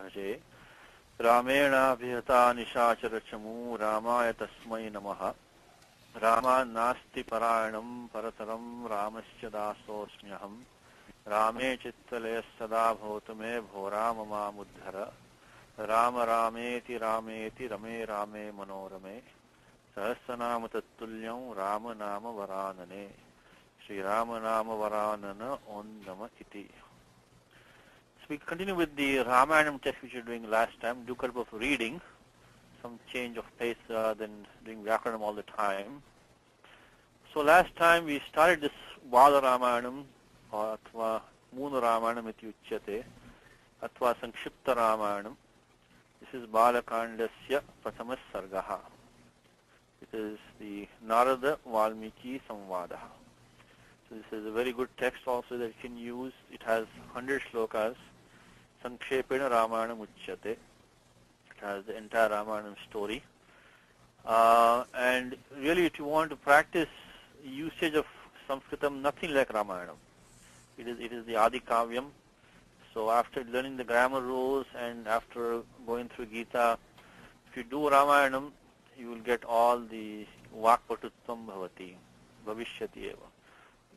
भजे रामेणाभिहता निशाचरचमू रामाय तस्मै नमः रामान्नास्ति परायणं परतरं रामस्य दासोऽस्म्यहम् रामे चित्तलयः सदा भवतु मे भो राम मामुद्धर राम रामेति रामेति रमे रामे मनोरमे सहस्रनाम तत्तुल्यं राम नाम वरानने श्रीराम नाम वरानन ओं नम इति. So we continue with the Ramayanam test which we were doing last time. Do kind of reading, some change of pace than doing Vyakaranam all the time. So last time we started this Vada Ramayanam, Athva Moona Ramayanam iti uchyate, Athva Sankshipta Ramayanam. This is Balakandasya Prathamas Sargaha. It is the Narada Valmiki Samvada. So this is a very good text also that you can use. It has 100 shlokas. Sankshepena Ramayanam Uchyate. It has the entire Ramayanam story. And really, if you want to practice usage of Sanskritam, nothing like Ramayanam. It is the Adi Kavyam. So after learning the grammar rules and after going through Gita, if you do Ramayanam, you will get all the Vakpatutvam Bhavati, Bhavishyati eva.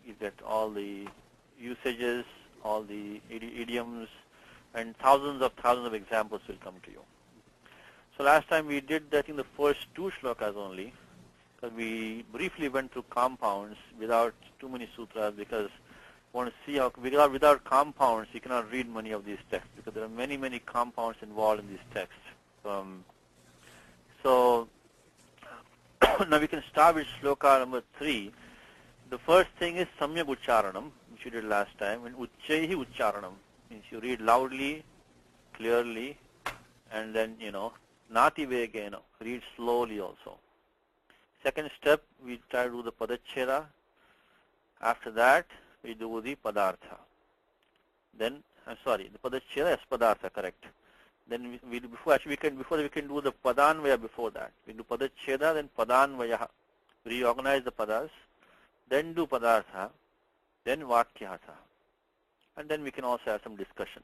You get all the usages, all the idioms, and thousands of examples will come to you. So last time we did that in the first two shlokas only, because we briefly went through compounds without too many sutras, because we want to see how without compounds you cannot read many of these texts, because there are many compounds involved in these texts. So now we can start with shloka number 3. The first thing is Samyak Ucharanam, which we did last time, and Uchchaihi Ucharanam means you read loudly, clearly, and then, Nati Vegena, read slowly also. Second step, we try to do the Padacheda. After that, we do the Padartha. Then, the Padacheda is Padartha, correct. Then before we can do the Padanvaya before that. We do Padacheda, then Padanvaya. Reorganize the Padas. Then do Padartha, then Vakyatha. And then we can also have some discussion,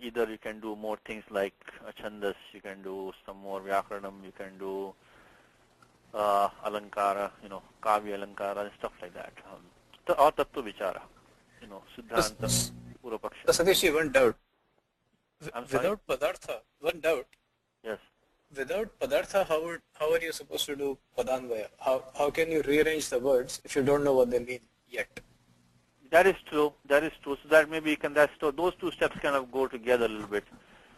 either you can do more things like Chandas, you can do some more Vyakaranam, you can do Alankara, Kavya Alankara and stuff like that. Or Tattva Vichara, Siddhanta, Purapaksha. Satish, one doubt. Without Padartha, one doubt. Yes. Without Padartha, how are you supposed to do Padanvaya? How can you rearrange the words if you don't know what they mean yet? That is true. So that maybe those two steps kind of go together a little bit.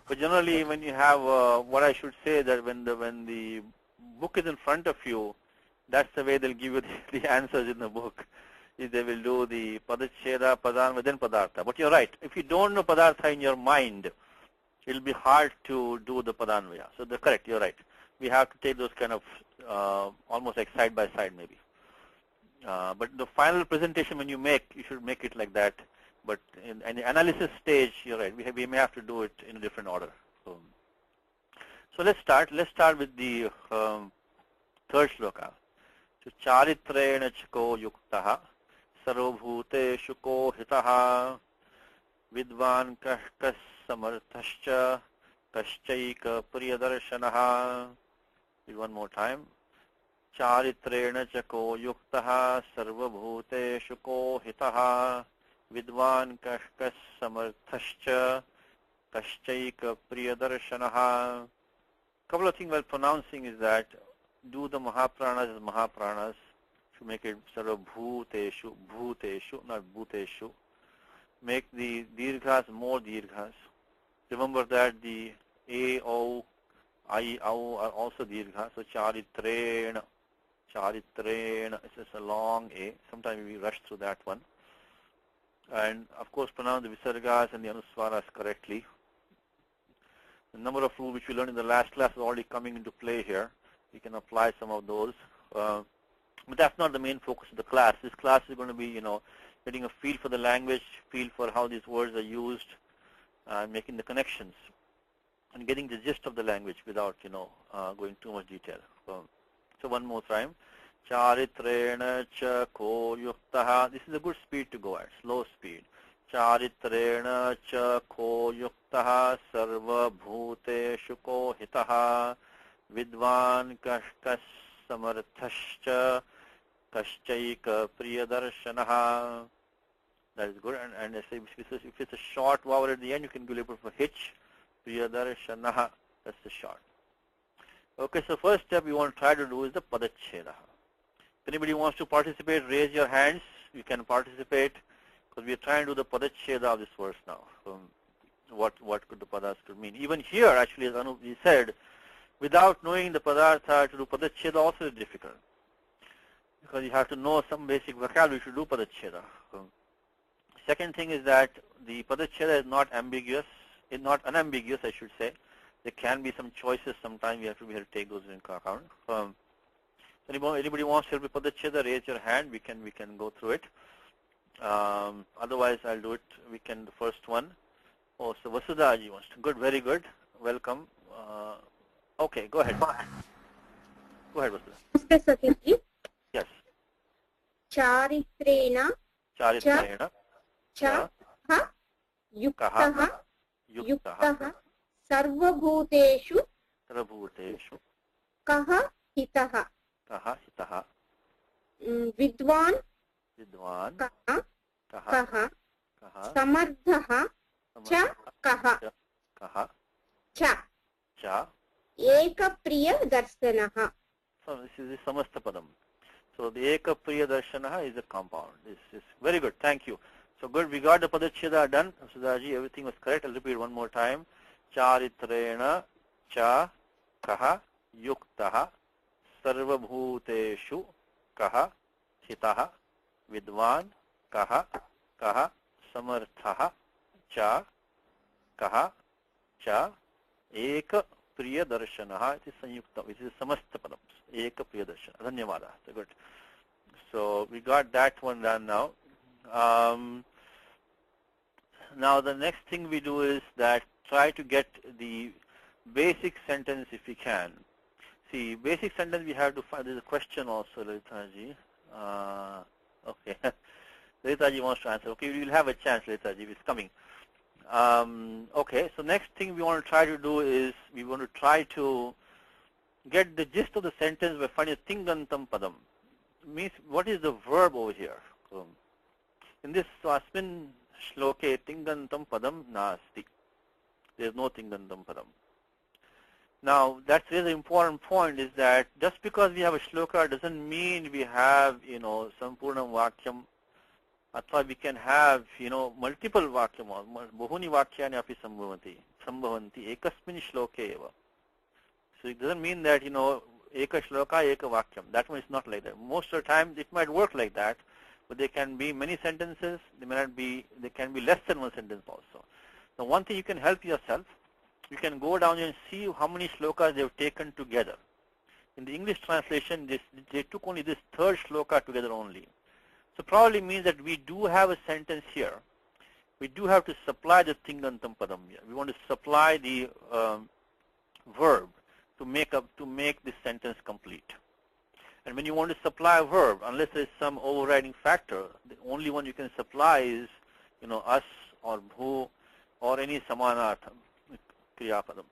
But generally, when you have what I should say that when the book is in front of you, that's the way they'll give you the answers in the book. Is they will do the Padacheda, Padanvaya, then Padartha. But you're right. If you don't know Padartha in your mind, it'll be hard to do the Padanvaya. So correct, you're right. We have to take those kind of almost like side by side maybe. But the final presentation when you should make it like that. But in the analysis stage, you're right. We may have to do it in a different order. So let's start. Let's start with the third shloka. So Charitrena chako yuktaha sarvabhuteshu ko hitaha vidvan kahkas samarthascha kaschaika priyadarshanaha. One more time. Charitrena chako yuktaha sarvabhuteshu ko hitaha vidvan kahkas samarthascha kaschaika priyadarshanaha. Couple of things while pronouncing is that do the Mahapranas as Mahapranas. Should make it sarvabhuteshu, bhuteshu, not bhuteshu. Make the dirghas more dirghas. Remember that the A, O, I, O are also dirghas. So charitrena, it's just a long A. Sometimes we rush through that one. And of course pronounce the visargas and the anuswaras correctly. The number of rules which we learned in the last class is already coming into play here. We can apply some of those. But that's not the main focus of the class. This class is going to be, getting a feel for the language, feel for how these words are used, making the connections, and getting the gist of the language without, going too much detail. So one more time. Charitrena cha ko yuktaha. This is a good speed to go at, slow speed. Charitrena cha ko yuktaha sarva bhuteshu ko hitaha vidvan kashkas samarthascha kashchaika priyadarshanaha. That is good. And if it's a short vowel at the end, you can give it for hitch. Priyadarshanaha. That's the short. Okay, so first step we want to try to do is the padacheda. If anybody wants to participate, raise your hands. You can participate because we are trying to do the padacheda of this verse now. What could the padas could mean? Even here, actually, as Anup said, without knowing the padartha to do padacheda also is difficult because you have to know some basic vocabulary to do padacheda. Second thing is that the padacheda is not ambiguous, is not unambiguous, I should say. There can be some choices. Sometimes we have to take those into account. Anybody wants to help with padacheda, raise your hand. We can go through it. Otherwise, I'll do it. We can the first one. Oh, so Vasudhaji wants to. Good, very good. Welcome. Okay, go ahead. Go ahead, Vasudha. Mr. Satish. Yes. Charitrena. Charitrena. Cha. Ha. Yuktaha. Yuktaha. Sarvabhuteshu. Sarvabhuteshu. Kaha hitaha. Kaha hitaha. Vidwan. Vidwan. Kaha. Kaha. Samardhaha. Cha. Kaha. Kaha. Cha. Cha. Eka priya darshanaha. So this is the samastha padam. So the eka priya darshanaha is a compound. This is very good. Thank you. So good. We got the padacheda done. Sudhaji, everything was correct. I'll repeat one more time. Charitrena cha kaha yuktaha sarvabhuteshu kaha hitaha vidvan kaha samarthaha cha kaha cha eka priya darshanaha. It is sanyukta, which is samastha padam. Eka priya darshana. Dhanyavada. So good. So we got that one done now. Now the next thing we do is that try to get the basic sentence if we can. See, basic sentence we have to find. There's a question also, Lalitaji. Okay. Lalitaji wants to answer. Okay, we will have a chance, Lalitaji. It's coming. Okay, so next thing we want to try to do is we want to try to get the gist of the sentence by finding tingantam padam. Means what is the verb over here? In this asmin shloke tingantam padam nasti. There is no tingantam padam. Now that's really the important point is that just because we have a shloka doesn't mean we have, sampurnam vakyam. Athva we can have, multiple vakyam, bahuni vakyani api sambhavanti ekasmin shloke eva. So it doesn't mean that, eka shloka, eka vakyam. That one is not like that. Most of the time it might work like that, but there can be many sentences. There can be less than one sentence also. Now one thing you can help yourself, you can go down and see how many shlokas they've taken together. In the English translation, they took only this third shloka together only. So probably means that we do have a sentence here. We do have to supply the tingantam padam here. We want to supply the verb to make this sentence complete. And when you want to supply a verb, unless there is some overriding factor, the only one you can supply is, us or bhu or any samanartham, kriyapadam.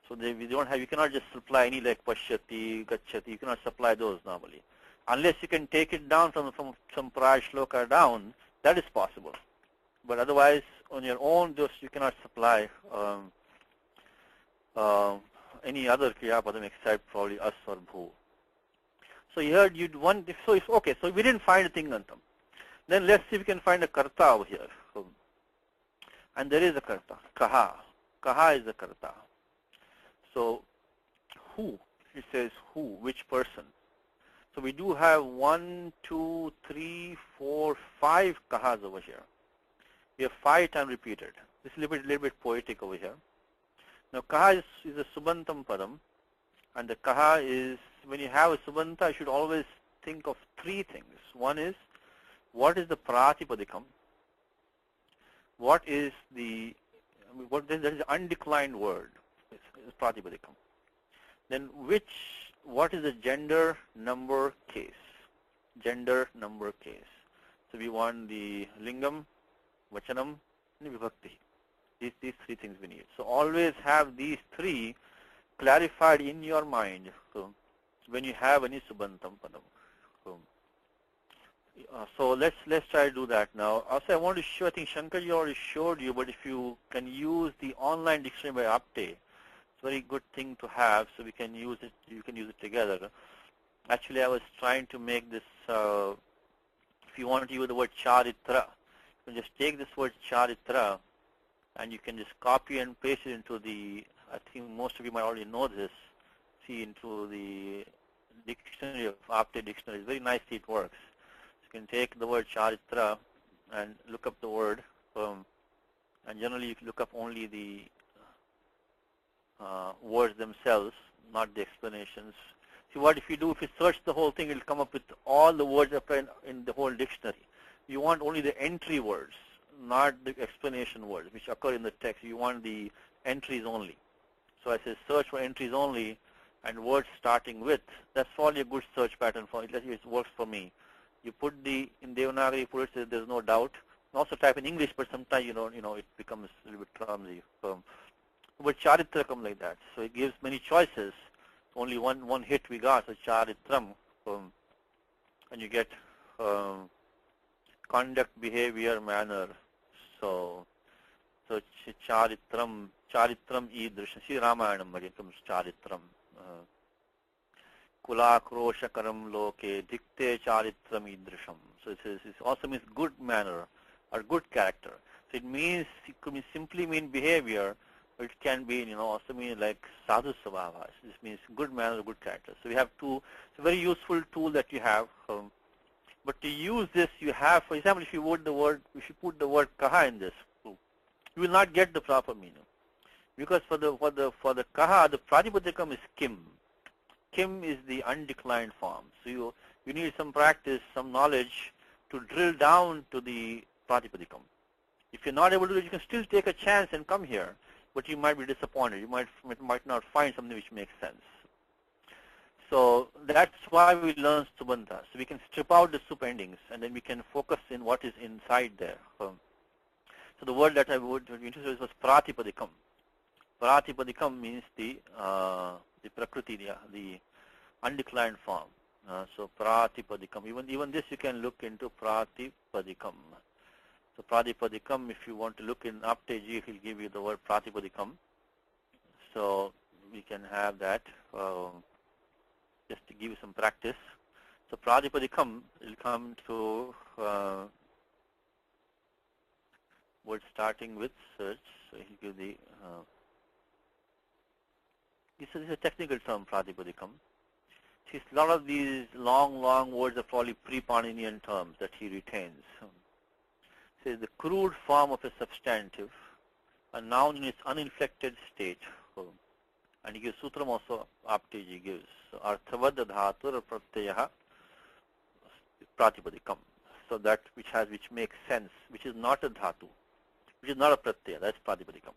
So you cannot just supply any like pashyati, gacchati, you cannot supply those normally. Unless you can take it down from some prior shloka down, that is possible. But otherwise, on your own, you cannot supply any other kriyapadam except probably us or bhu. So here okay, so we didn't find a tingantam. Then let's see if we can find a karta over here. And there is a karta, kaha. Kaha is a karta. So who? It says who, which person. So we do have 1, 2, 3, 4, 5 kahas over here. We have 5 times repeated. This is a little bit poetic over here. Now kaha is a subantam padam, and the kaha is, when you have a subanta, you should always think of 3 things. One is, what is the pratipadikam? What is that is the undeclined word, is pratipadikam. Then what is the gender, number, case? Gender, number, case. So we want the lingam, vachanam, vibhakti. These three things we need. So always have these three clarified in your mind when you have any subantam padam. So let's try to do that now. Also, I want to show. I think Shankar you already showed you, but if you can use the online dictionary by Apte, it's a very good thing to have. So we can use it. You can use it together. Actually, I was trying to make this. If you want to use the word charitra, you can just take this word charitra, and you can just copy and paste it into the. I think most of you might already know this. See, into the dictionary of Apte dictionary. It's very nicely it works. You can take the word charitra and look up the word, and generally you can look up only the words themselves, not the explanations. See what if you do, if you search the whole thing, it will come up with all the words in the whole dictionary. You want only the entry words, not the explanation words, which occur in the text. You want the entries only. So I say search for entries only and words starting with. That's probably a good search pattern for it. It works for me. You put in Devanagari, you put it, there's no doubt. You also type in English, but sometimes it becomes a little bit clumsy. But Charitra comes like that. So it gives many choices. Only one hit we got, so Charitram. And you get conduct, behavior, manner. So Charitram idrisha. See Ramayanam again comes Charitram. Kulakrosha loke dikte charitram idrisham. So it also means good manner or good character. So it could simply mean behavior, but it can be, also mean like sadhu svabhavas. This means good manner, good character. So we have two. It's a very useful tool that you have. But to use this, you have, for example, if you put the word kaha in this, you will not get the proper meaning, because for the kaha, the pratipadikam is kim. Kim is the undeclined form. So you need some practice, some knowledge to drill down to the pratipadikam. If you're not able to do it, you can still take a chance and come here, but you might be disappointed. You might not find something which makes sense. So that's why we learn subanta. So we can strip out the sup endings, and then we can focus in what is inside there. So the word that I would introduce was pratipadikam. Pratipadikam means the prakriti, the undeclined form. So pratipadikam. Even this you can look into pratipadikam. So pratipadikam, if you want to look in Apteji, he'll give you the word pratipadikam. So we can have that just to give you some practice. So pratipadikam will come to word starting with search. So he'll give the this is a technical term, pratipadikam. See, a lot of these long words are probably pre-Paninian terms that he retains. Says the crude form of a substantive, a noun in its uninflected state. And he gives sutram also, Apteji gives. So, arthavad dhatur pratyaha pratipadikam. So that which makes sense, which is not a dhatu, which is not a pratyaya, that's pratipadikam.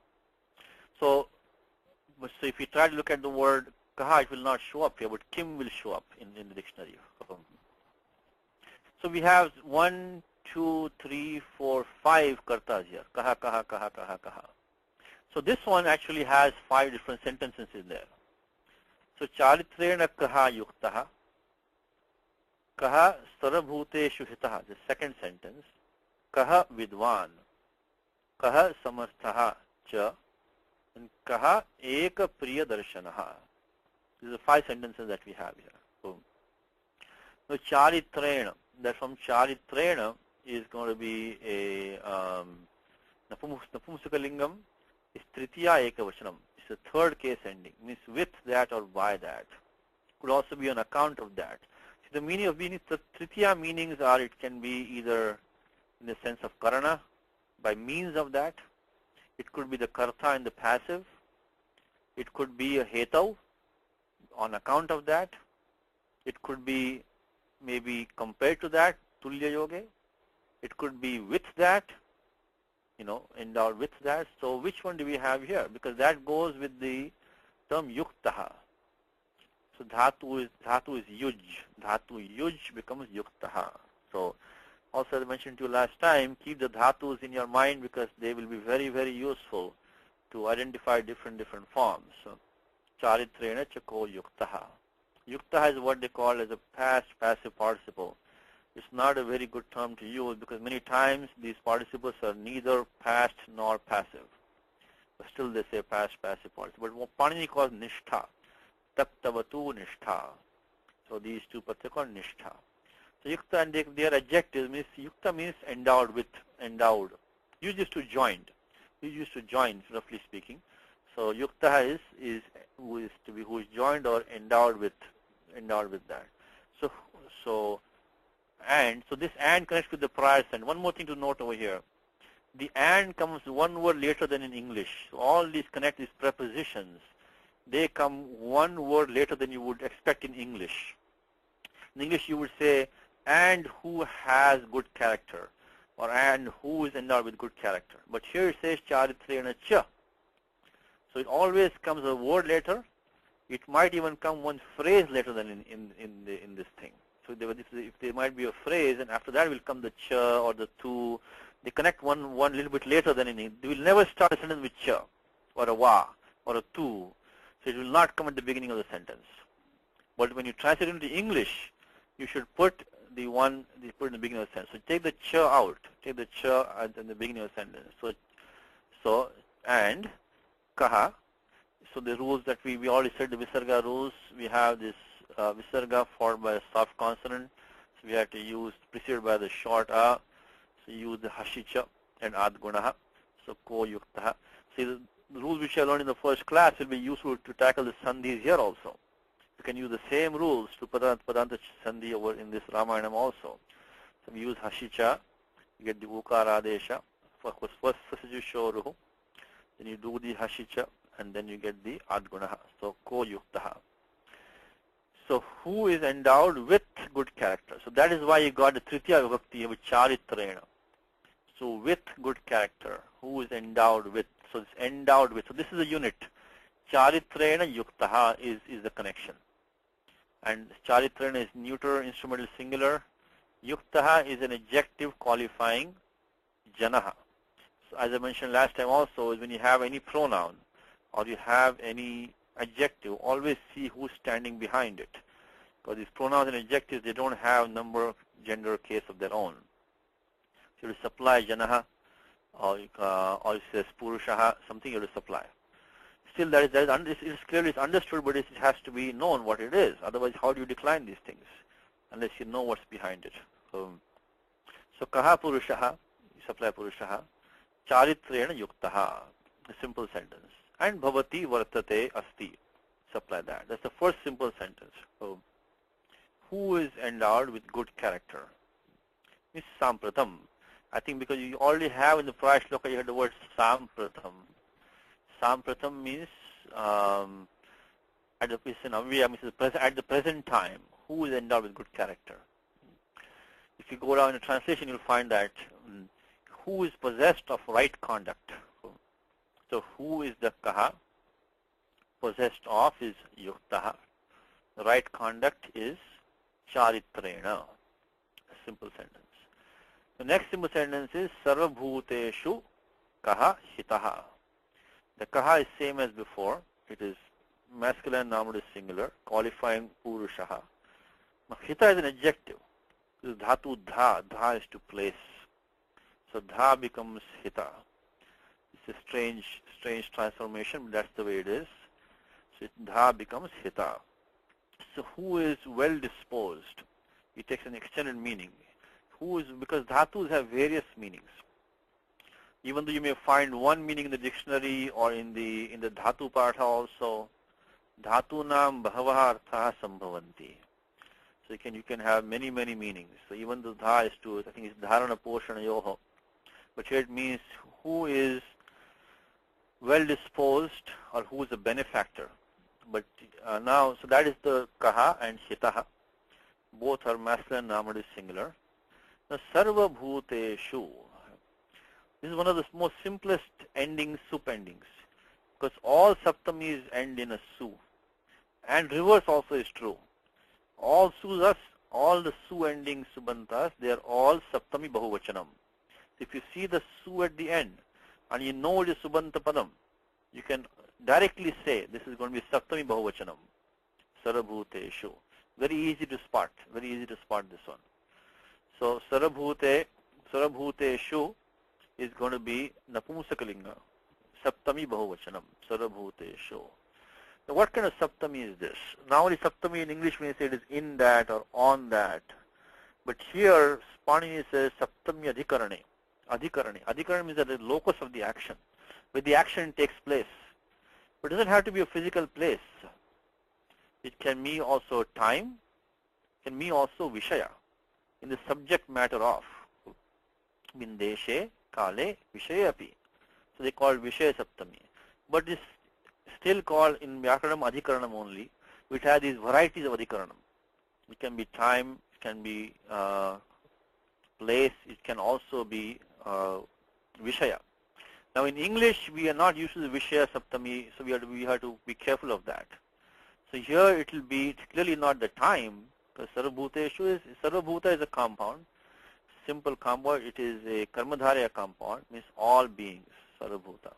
So if you try to look at the word kaha, it will not show up here, but kim will show up in the dictionary. So we have 1, 2, 3, 4, 5 kartas here. Kaha, kaha, kaha, kaha, kaha. So this one actually has 5 different sentences in there. So charitrena kaha yuktaha, kaha sarabhuteshu hitaha, the second sentence. Kaha vidvan, kaha samarthaha cha, and kaha eka priya darshanaha. These are 5 sentences that we have here. Boom. So charitrena, that from charitrena is going to be a napumsakalingam is tritiya ekavachanam. It's a third case ending, means with that or by that. Could also be on account of that. So the meaning of being tritiya meanings are, it can be either in the sense of karana, by means of that. It could be the karta in the passive. It could be a hetav, on account of that. It could be maybe compared to that, tulya yoge. It could be with that, endowed with that. So which one do we have here? Because that goes with the term yuktaha. So dhatu is yuj. Dhatu yuj becomes yuktaha. So Also, as I mentioned to you last time, keep the dhatus in your mind because they will be very, very useful to identify different forms. So, charitrena chako yuktaha. Yuktaha is what they call as a past passive participle. It's not a very good term to use because many times these participles are neither past nor passive. But still they say past passive participle. But what Panini calls nishtha. Taptavatu nishtha. So these two parts are called nishtha. So yukta and their adjectives means yukta means endowed with, endowed. Used to joined. Used to join, roughly speaking. So yukta is who is joined or endowed with that. So this and connects with the prior sentence. One more thing to note over here. The and comes one word later than in English. So all these connect these prepositions. They come one word later than you would expect in English. In English you would say, and who has good character, or and who is endowed with good character. But here it says charitrena cha. So it always comes a word later. It might even come one phrase later than in this thing. So if there might be a phrase, and after that will come the cha or the tu. They connect one little bit later than in English. They will never start a sentence with cha or a wa or a tu. So it will not come at the beginning of the sentence. But when you translate it into English, you should put put in the beginning of the sentence. So take the cha out. Take the cha at the beginning of the sentence. So and kaha. So the rules that we already said, the visarga rules, we have this visarga followed by a soft consonant. So we have to use preceded by the short a. So use the hashicha and adgunaha. So ko yuktaha. See the rules which I learned in the first class will be useful to tackle the sandhis here also. You can use the same rules to padanta sandhi over in this Ramayanam also. So we use hashicha, you get the ukara adesha. First you show ruhu, then you do the hashicha, and then you get the adgunaha. So ko yuktaha. So who is endowed with good character? So that is why you got the tritiya vibhakti with charitrena. So with good character, who is endowed with? So it's endowed with. So this is a unit. Charitrena yuktaha is the connection. And charitrena is neuter, instrumental, singular. Yuktaha is an adjective qualifying janaha. So as I mentioned last time also, is when you have any pronoun or you have any adjective, always see who's standing behind it. Because these pronouns and adjectives, they don't have number, gender, case of their own. So you supply janaha, or it says purushaha, something you have to supply. Still, it's clearly understood, but it has to be known what it is. Otherwise, how do you decline these things? Unless you know what's behind it. So kaha purushaha, you supply purushaha, charitrena yuktaha, a simple sentence. And bhavati vartate asti, supply that. That's the first simple sentence. So, who is endowed with good character? It's sampratam. I think because you already have in the prior shloka, you had the word sampratam. Sampratam means at the present time, who is endowed with good character. If you go down in the translation, you'll find that who is possessed of right conduct. So who is the kaha? Possessed of is yuktaha. The right conduct is charitrena. A simple sentence. The next simple sentence is sarvabhuteshu kaha hitaha. The kaha is same as before. It is masculine, nominative, singular, qualifying purushaha. Now hita is an adjective. This is dhatu dha. Dha is to place. So dha becomes hita. It's a strange transformation, but that's the way it is. So dha becomes hita. So who is well disposed? It takes an extended meaning. Who is, because dhatus have various meanings. Even though you may find one meaning in the dictionary or in the dhatu partha also, dhatunam bahavaha arthaha sambhavanti. So you can have many meanings. So even the dha is to, I think it's dharana poshana yoho. But here it means who is well disposed or who is a benefactor. But now, so that is the kaha and hitaha. Both are masculine, nominative, singular. Now, sarva bhuteshu. This is one of the most simplest endings, sup endings. Because all saptamis end in a su. And reverse also is true. All sus All the su ending subantas, they are all saptami bahuvachanam. If you see the su at the end and you know it is subanta padam, you can directly say this is going to be saptami bahuvachanam. Sarabhuteshu. Very easy to spot. Very easy to spot this one. So sarabhuteshu is going to be napumsakalinga. Saptami bahuvachanam. Sarabhuteshu. Now what kind of saptami is this? Normally saptami in English when you say it is in that or on that. But here Panini says saptami adhikarane. Adhikarane. Adhikarane means that the locus of the action, where the action takes place. But it doesn't have to be a physical place. It can mean also time, can mean also vishaya, in the subject matter of. Bindeshe, kale, vishaya api. So they call vishaya saptami. But it's still called in Vyakaranam adhikaranam only, which has these varieties of adhikaranam. It can be time, it can be place, it can also be vishaya. Now in English we are not used to the vishaya saptami, so we have to be careful of that. So here it will be, it's clearly not the time, because sarvabhuta is a compound, simple compound. It is a karmadharya compound, means all beings, sarvabhuta.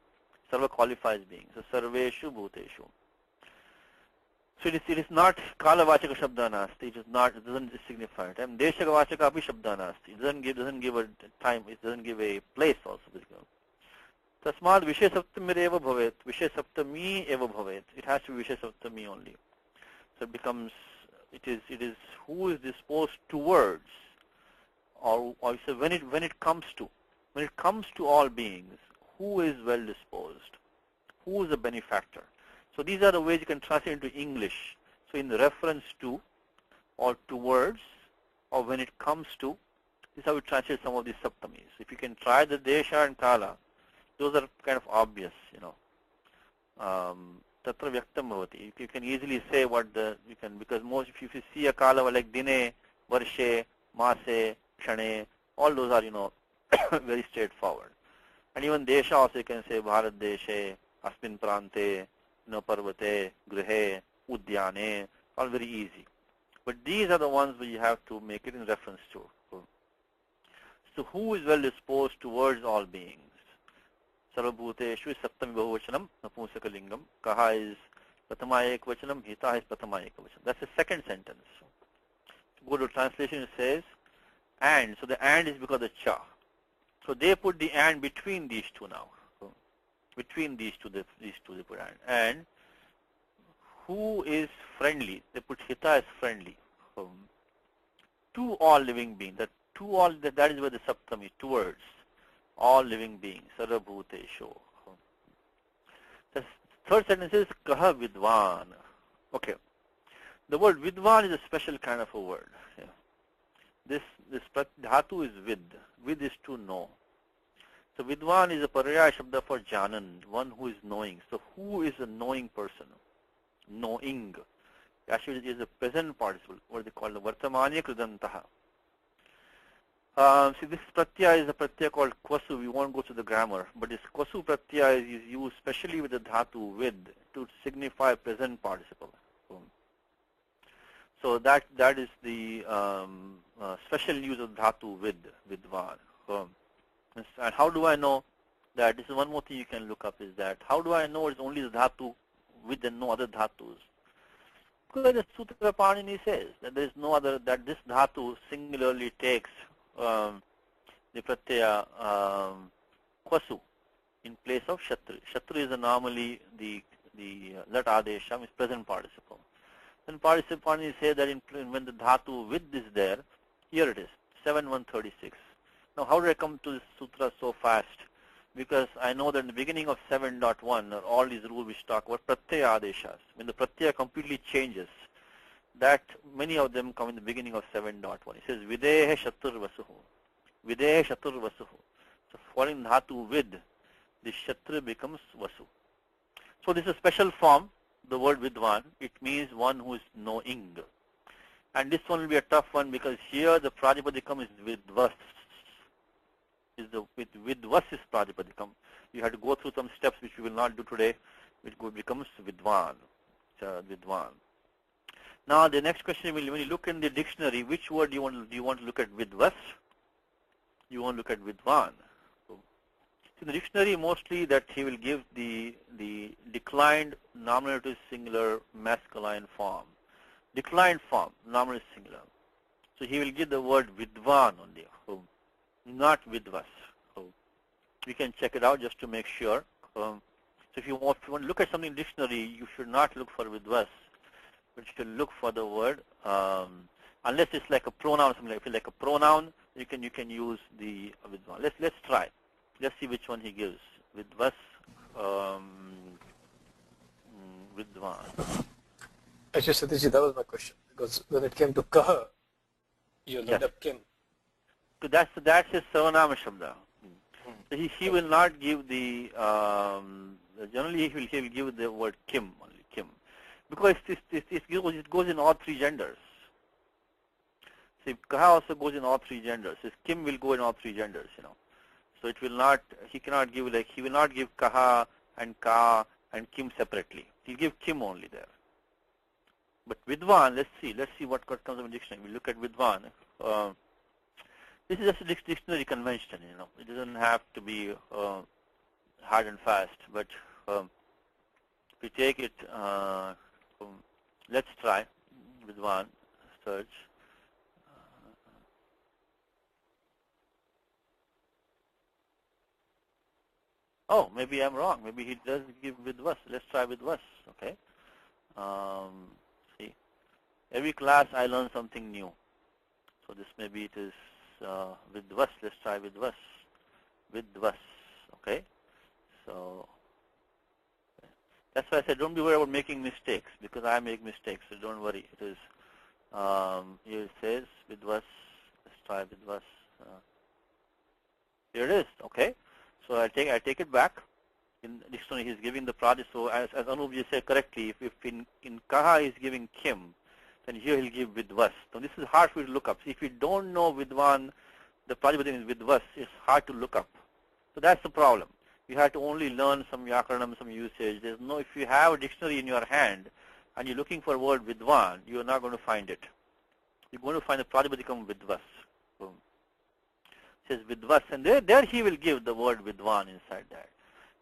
Sarva qualifies beings, so sarveshu bhuteshu. So it is not kalavachaka shabda nasti, it doesn't signify time. Deshaka vachaka api shabda nasti, it doesn't give a time, it doesn't give a place also. Tasmad Vishaya Saptami eva bhavet, Vishaya Saptami eva bhavet. It has to be Vishaya Saptami only. So it becomes, it is who is disposed towards, or so when it comes to all beings, who is well disposed, who is the benefactor. So these are the ways you can translate into English. So in the reference to, or towards, or when it comes to, this is how we translate some of these saptamis. If you can try the desha and kala, those are kind of obvious, you know. Tatra vyaktam bhavati. You can easily say because most, if you see a kala like dine, varshe, mase, kshane, all those are, you know, very straightforward. And even desha also you can say Bharat deshe, asmin prante, parvate, grihe, udyane, all very easy. But these are the ones where you have to make it in reference to. So who is well disposed towards all beings? Sarvabhuteshu is saptami bahuvachanam, napumsakalingam. Kaha is pratama ekvachanam, hita is pratama ekvachanam. That's the second sentence. Go to translation, it says, and. So the and is because of the cha. So they put the and between these two now. So between these two they put and. And who is friendly? They put hita as friendly. To all living beings. That is where the saptami, towards all living beings. Sarvabhuteshu. The third sentence is kaha vidvan. Okay. The word vidvan is a special kind of a word. Yeah. This dhatu is vid. Vid is to know. So vidvan is a paraya shabda for janan, one who is knowing. So who is a knowing person? Knowing. Actually it is a present participle, what they call the vartamanya kridantaha. See, this pratyaya is a pratyaya called kwasu. We won't go to the grammar, but this kwasu pratyaya is used specially with the dhatu with to signify present participle. So that is the special use of dhatu with vidvan. And how do I know that? This is one more thing you can look up, is that how do I know it's only the dhatu with and no other dhatus? Because the Sutra Panini says that there is no other, that this dhatu singularly takes the pratyaya kwasu in place of shatru. Shatru is normally the lat adesha, is present participle. Then participle say that when the dhatu with is there, here it is, 7.136. Now how did I come to this sutra so fast? Because I know that in the beginning of 7.1 are all these rules which talk about pratyaya adeshas. When the pratyaya completely changes, that many of them come in the beginning of 7.1. It says videhe shatur vasuhu. Videhe shatur vasuhu. So following dhatu with, the shatra becomes vasu. So this is a special form, the word vidvan. It means one who is knowing. And this one will be a tough one because here the prajapadikam is vidvas. Vidvas is prajapadikam. You have to go through some steps which we will not do today, which becomes vidvan. Vidvan. Now the next question will, when you look in the dictionary, which word do you want to look at vidvas? You want to look at vidvan. So, in the dictionary, mostly that he will give the declined nominative singular masculine form. Declined form, nominative singular. So he will give the word vidvan only, so not vidvas. So we can check it out just to make sure. So if you want to look at something in dictionary, you should not look for vidvas, but you should look for the word, unless it's like a pronoun, something like, if it's like a pronoun, you can use the vidvan. Let's try. Let's see which one he gives. Vidvas, vidvan. Actually, Satishji, that was my question, because when it came to kaha, you looked up kim. So that's his sarvanama shabda. So he will not give the, generally he will give the word kim, only kim. Because it goes in all three genders. See, kaha also goes in all three genders. His kim will go in all three genders, So it will not, he cannot give, like, he will not give kaha and ka and kim separately. He'll give kim only there. But vidvan, let's see what comes from the dictionary. We look at vidvan. This is just a dictionary convention, It doesn't have to be hard and fast. But if we take it, let's try vidvan, search. Oh, maybe I'm wrong. Maybe he doesn't give vidvas. Let's try vidvas, okay? See, every class I learn something new. So this maybe it is vidvas. Let's try vidvas. Vidvas, okay? So that's why I said don't be worried about making mistakes, because I make mistakes. So don't worry. It is here it says vidvas. Let's try vidvas. Here it is, okay? So I take it back. In dictionary, he's giving the project. So as Anup said correctly, if in kaha he's giving kim, then here he'll give vidvas. So this is hard for you to look up. So if you don't know vidvan, the project is vidvas, it's hard to look up. So that's the problem. You have to only learn some vyakaranam, some usage. There's no, if you have a dictionary in your hand and you're looking for a word vidvan, you're not going to find it. You're going to find the project become vidvas. So, says vidvas, and there he will give the word vidvan inside that.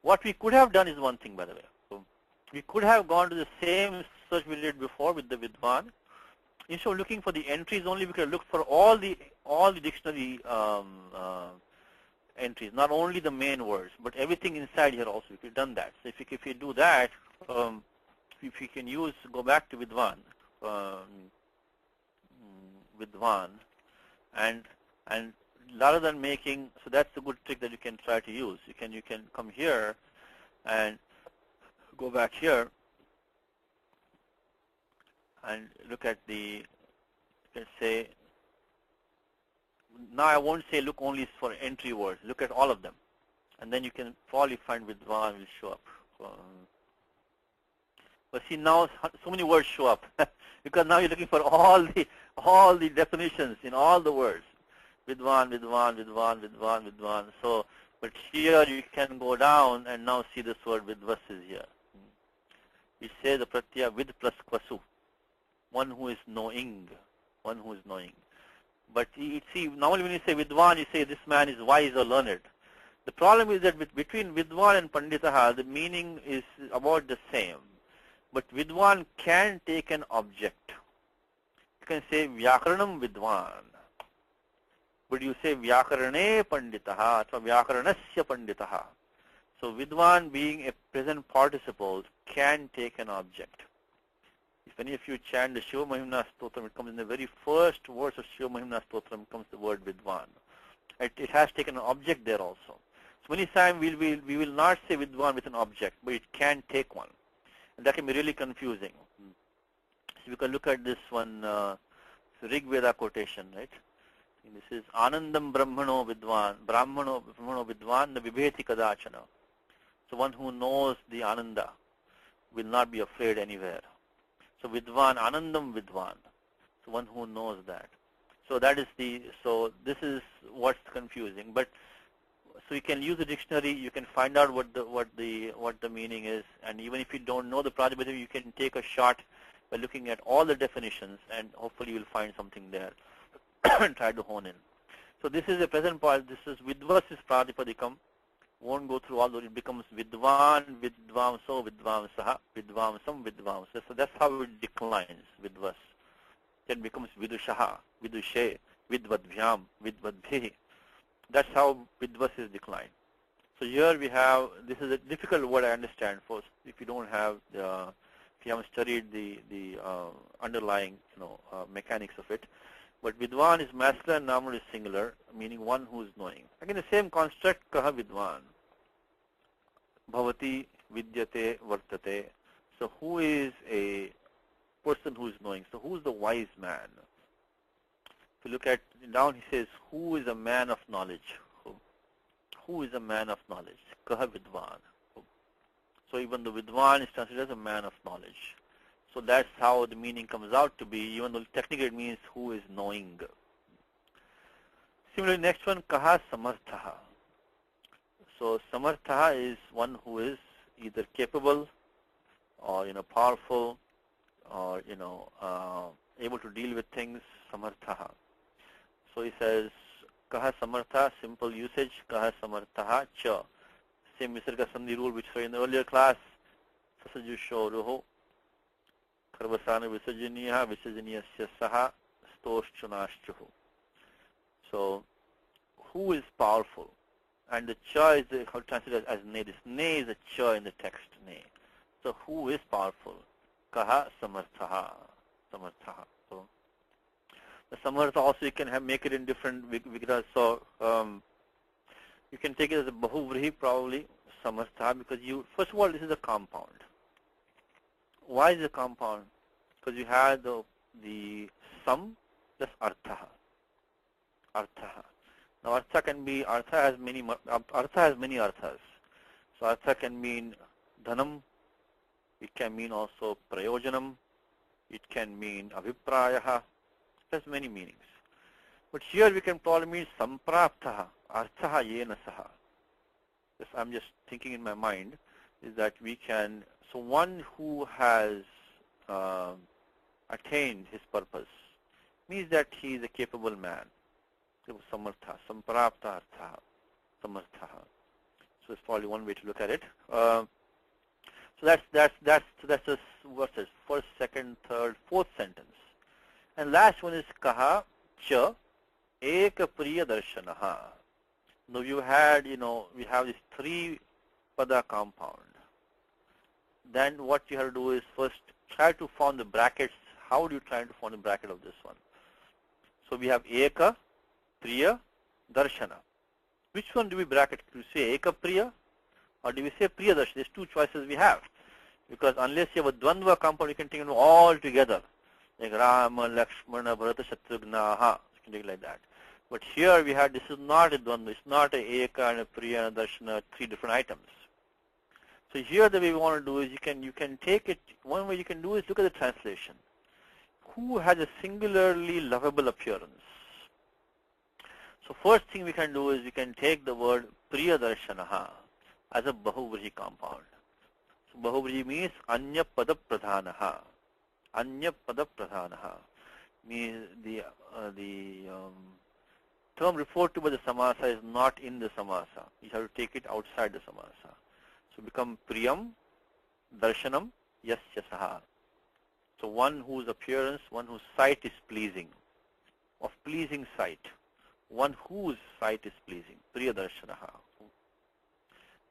What we could have done is one thing, by the way. So we could have gone to the same search we did before with the vidvan. Instead of looking for the entries only, we could have looked for all the dictionary entries, not only the main words, but everything inside here also. We could have done that. So if you do that, if you can go back to vidvan, and rather than making, so that's a good trick that you can try to use. You can come here and go back here and look at the, let's say, now I won't say look only for entry words. Look at all of them, and then you can probably find vidvan will show up. But see, now so many words show up because now you're looking for all the definitions in all the words. Vidvan. So, but here you can go down and now see this word vidvas is here. We say the pratyaya vid plus kwasu, one who is knowing. But see, normally when you say vidvan, you say this man is wise or learned. The problem is that between vidvan and panditaha, the meaning is about the same. But vidvan can take an object. You can say vyakaranam vidvan. But you say vyakarane panditaha, or vyakaranasya panditaha. So vidvan being a present participle can take an object. If any of you chant the Shiva Mahimna Stotram, it comes in the very first verse of Shiva Mahimna Stotram comes the word vidvan. It has taken an object there also. So many times we will not say vidvan with an object, but it can take one. And that can be really confusing. So we can look at this one, Rig Veda quotation, right? This is Anandam Brahmano Vidvan, the Vibheti Kadachana. So one who knows the Ananda will not be afraid anywhere. So Vidvan, Anandam Vidvan. So one who knows that. So that is so this is what's confusing. But so you can use the dictionary, you can find out what the meaning is, and even if you don't know the Prajapati, you can take a shot by looking at all the definitions, and hopefully you'll find something there and try to hone in. So this is the present part. This is vidvas is pratipadikam. Won't go through all those. It becomes vidvan, vidvamso, vidvamsaha, vidvamsam, vidvamsa. So that's how it declines, vidvas. Then becomes vidushaha, vidushe, vidvadvyam, vidvadbhi. That's how vidvas is declined. So here we have, this is a difficult word I understand for if you don't have, if you haven't studied the underlying mechanics of it. But vidvan is masculine, noun is singular, meaning one who is knowing. Again, the same construct, kaha vidvan. Bhavati vidyate vartate. So who is a person who is knowing? So who is the wise man? If you look at down, he says, who is a man of knowledge? Who is a man of knowledge? Kaha vidvan. So even the vidvan is translated as a man of knowledge. So that's how the meaning comes out to be, even though technically it means who is knowing. Similarly, next one, kaha samarthaha. So samarthaha is one who is either capable or powerful or able to deal with things, samarthaha. So he says, kaha samartha, simple usage, kaha samarthaha cha. Same visarga sandhi rule which was in the earlier class, sasajusho ruho. Karvasana visajaniya, visajaniyasya saha, stoshchunashchuhu. So, who is powerful? And the cha is translated as ne. This ne is a cha in the text, ne. So, who is powerful? Kaha samarthaha. Samarthaha. So, the samartha also you can make it in different vigras. So, you can take it as a bahuvrihi probably, samartha, because first of all, this is a compound. Why is it a compound? Because you have the sum plus artha. Artha. Now artha has many arthas. So artha can mean dhanam, it can mean also prayojanam, it can mean abhiprayaha. It has many meanings. But here we can probably mean sampraptaha, arthaha yena saha. This I'm just thinking in my mind, is that we can, so one who has attained his purpose means that he is a capable man. Samartha, samprapta artha, samartha. So it's probably one way to look at it. So that's just what's this? First, second, third, fourth sentence. And last one is kaha cha eka priya darshanaha. Now we have this three pada compound. Then what you have to do is first try to form the brackets. How do you try to form the bracket of this one? So we have eka, priya, darshana. Which one do we bracket? Do we say eka priya or do we say priya darshana? There's two choices we have. Because unless you have a dvandva compound, you can take them all together. Like Rama, Lakshmana, Bharata, Shatrugna, you can take it like that. But here we have, this is not a dvandva, it's not a eka and a priya and a darshana, three different items. So here the way we want to do is you can take it, one way you can do is look at the translation. Who has a singularly lovable appearance? So first thing we can do is we can take the word priya darshanaha as a bahuvrihi compound. So bahuvrihi means anya pada pradhanaha. Anya pada pradhanaha means the term referred to by the samasa is not in the samasa. You have to take it outside the samasa. So become priyam, darshanam, yasya saha. So one whose appearance, one whose sight is pleasing, of pleasing sight. One whose sight is pleasing, priya darshanaha.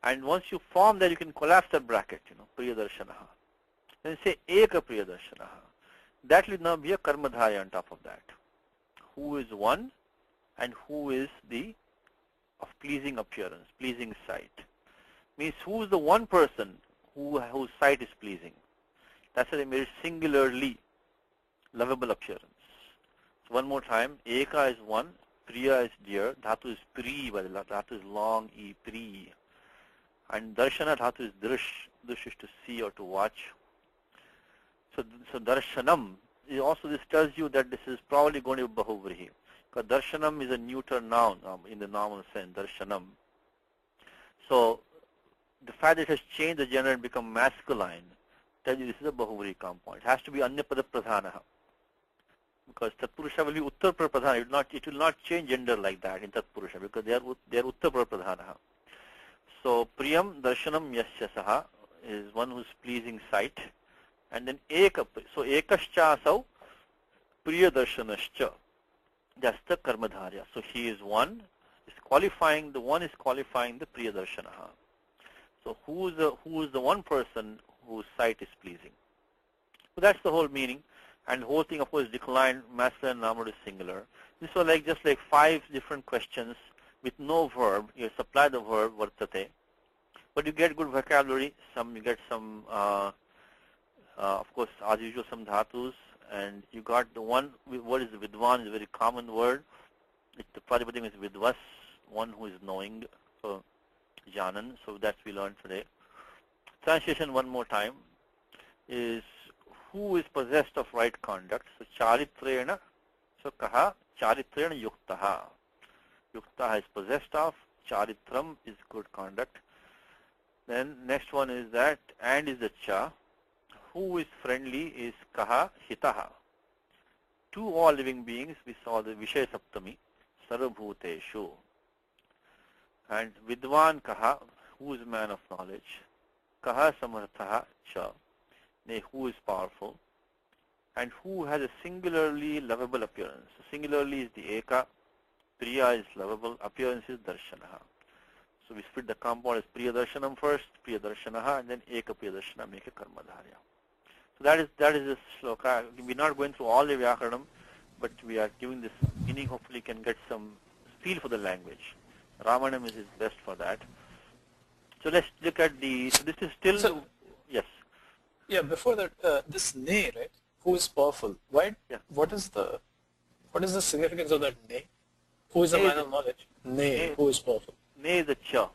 And once you form that, you can collapse that bracket, priya darshanaha. Then say eka priya darshanaha. That will now be a karmadhaya on top of that. Who is one and who is the of pleasing appearance, pleasing sight. Means who is the one person whose sight is pleasing. That's why they made it singularly lovable appearance. So one more time, eka is one, priya is dear, dhatu is pri, dhatu is long, e, pri. And darshana dhatu is drish, drish is to see or to watch. So darshanam, also this tells you that this is probably going to be bahuvrihi. Because darshanam is a neuter noun in the normal sense, darshanam. So the fact that it has changed the gender and become masculine tell you this is a Bahuvri compound. It has to be Anyapada Pradhanaha. Because Tatpurusha will be Uttar Pradhana. It will not change gender like that in Tatpurusha because they are Uttar Pradhanaha. So Priyam Darshanam Yasya Saha is one who is pleasing sight. And then so Ekascha Asau Priya Darshanascha. That's the Karmadharya. So he is one. The one is qualifying the Priya Darshanaha. So who is the one person whose sight is pleasing? So that's the whole meaning. And the whole thing, of course, declined, masculine, noun is singular. This was just like 5 different questions with no verb. You supply the verb, vartate. But you get good vocabulary. You get some, of course, as usual, some dhatus. And you got the one, what is the vidwan, is a very common word. The Pratipadam is vidvas, one who is knowing. So, Janan. So that's we learned today. Translation one more time is who is possessed of right conduct. So charitrena, so kaha, charitrena yuktaha. Yuktaha is possessed of, charitram is good conduct. Then next one is that, and is the cha. Who is friendly is kaha, hitaha. To all living beings, we saw the Vishaya Saptami, sarvabhuteshu. And vidvan kaha, who is man of knowledge. Kaha samarthaha cha. Who is powerful, and who has a singularly lovable appearance. So singularly is the Eka, Priya is lovable, appearance is Darshanaha. So we split the compound as Priya Darshanam first, Priya Darshanaha, and then Eka Priya Darshana, make a Karmadharya. So that is the shloka. We're not going through all the Vyakaranam, but we are giving this meaning. Hopefully can get some feel for the language. Ramayanam is best for that. So let's look at so this is still, yes. Yeah, before that, this ne, right? Who is powerful? Why? Yeah. What is the significance of that ne? Who is a man of knowledge? Ne, who is powerful? Ne is the cha.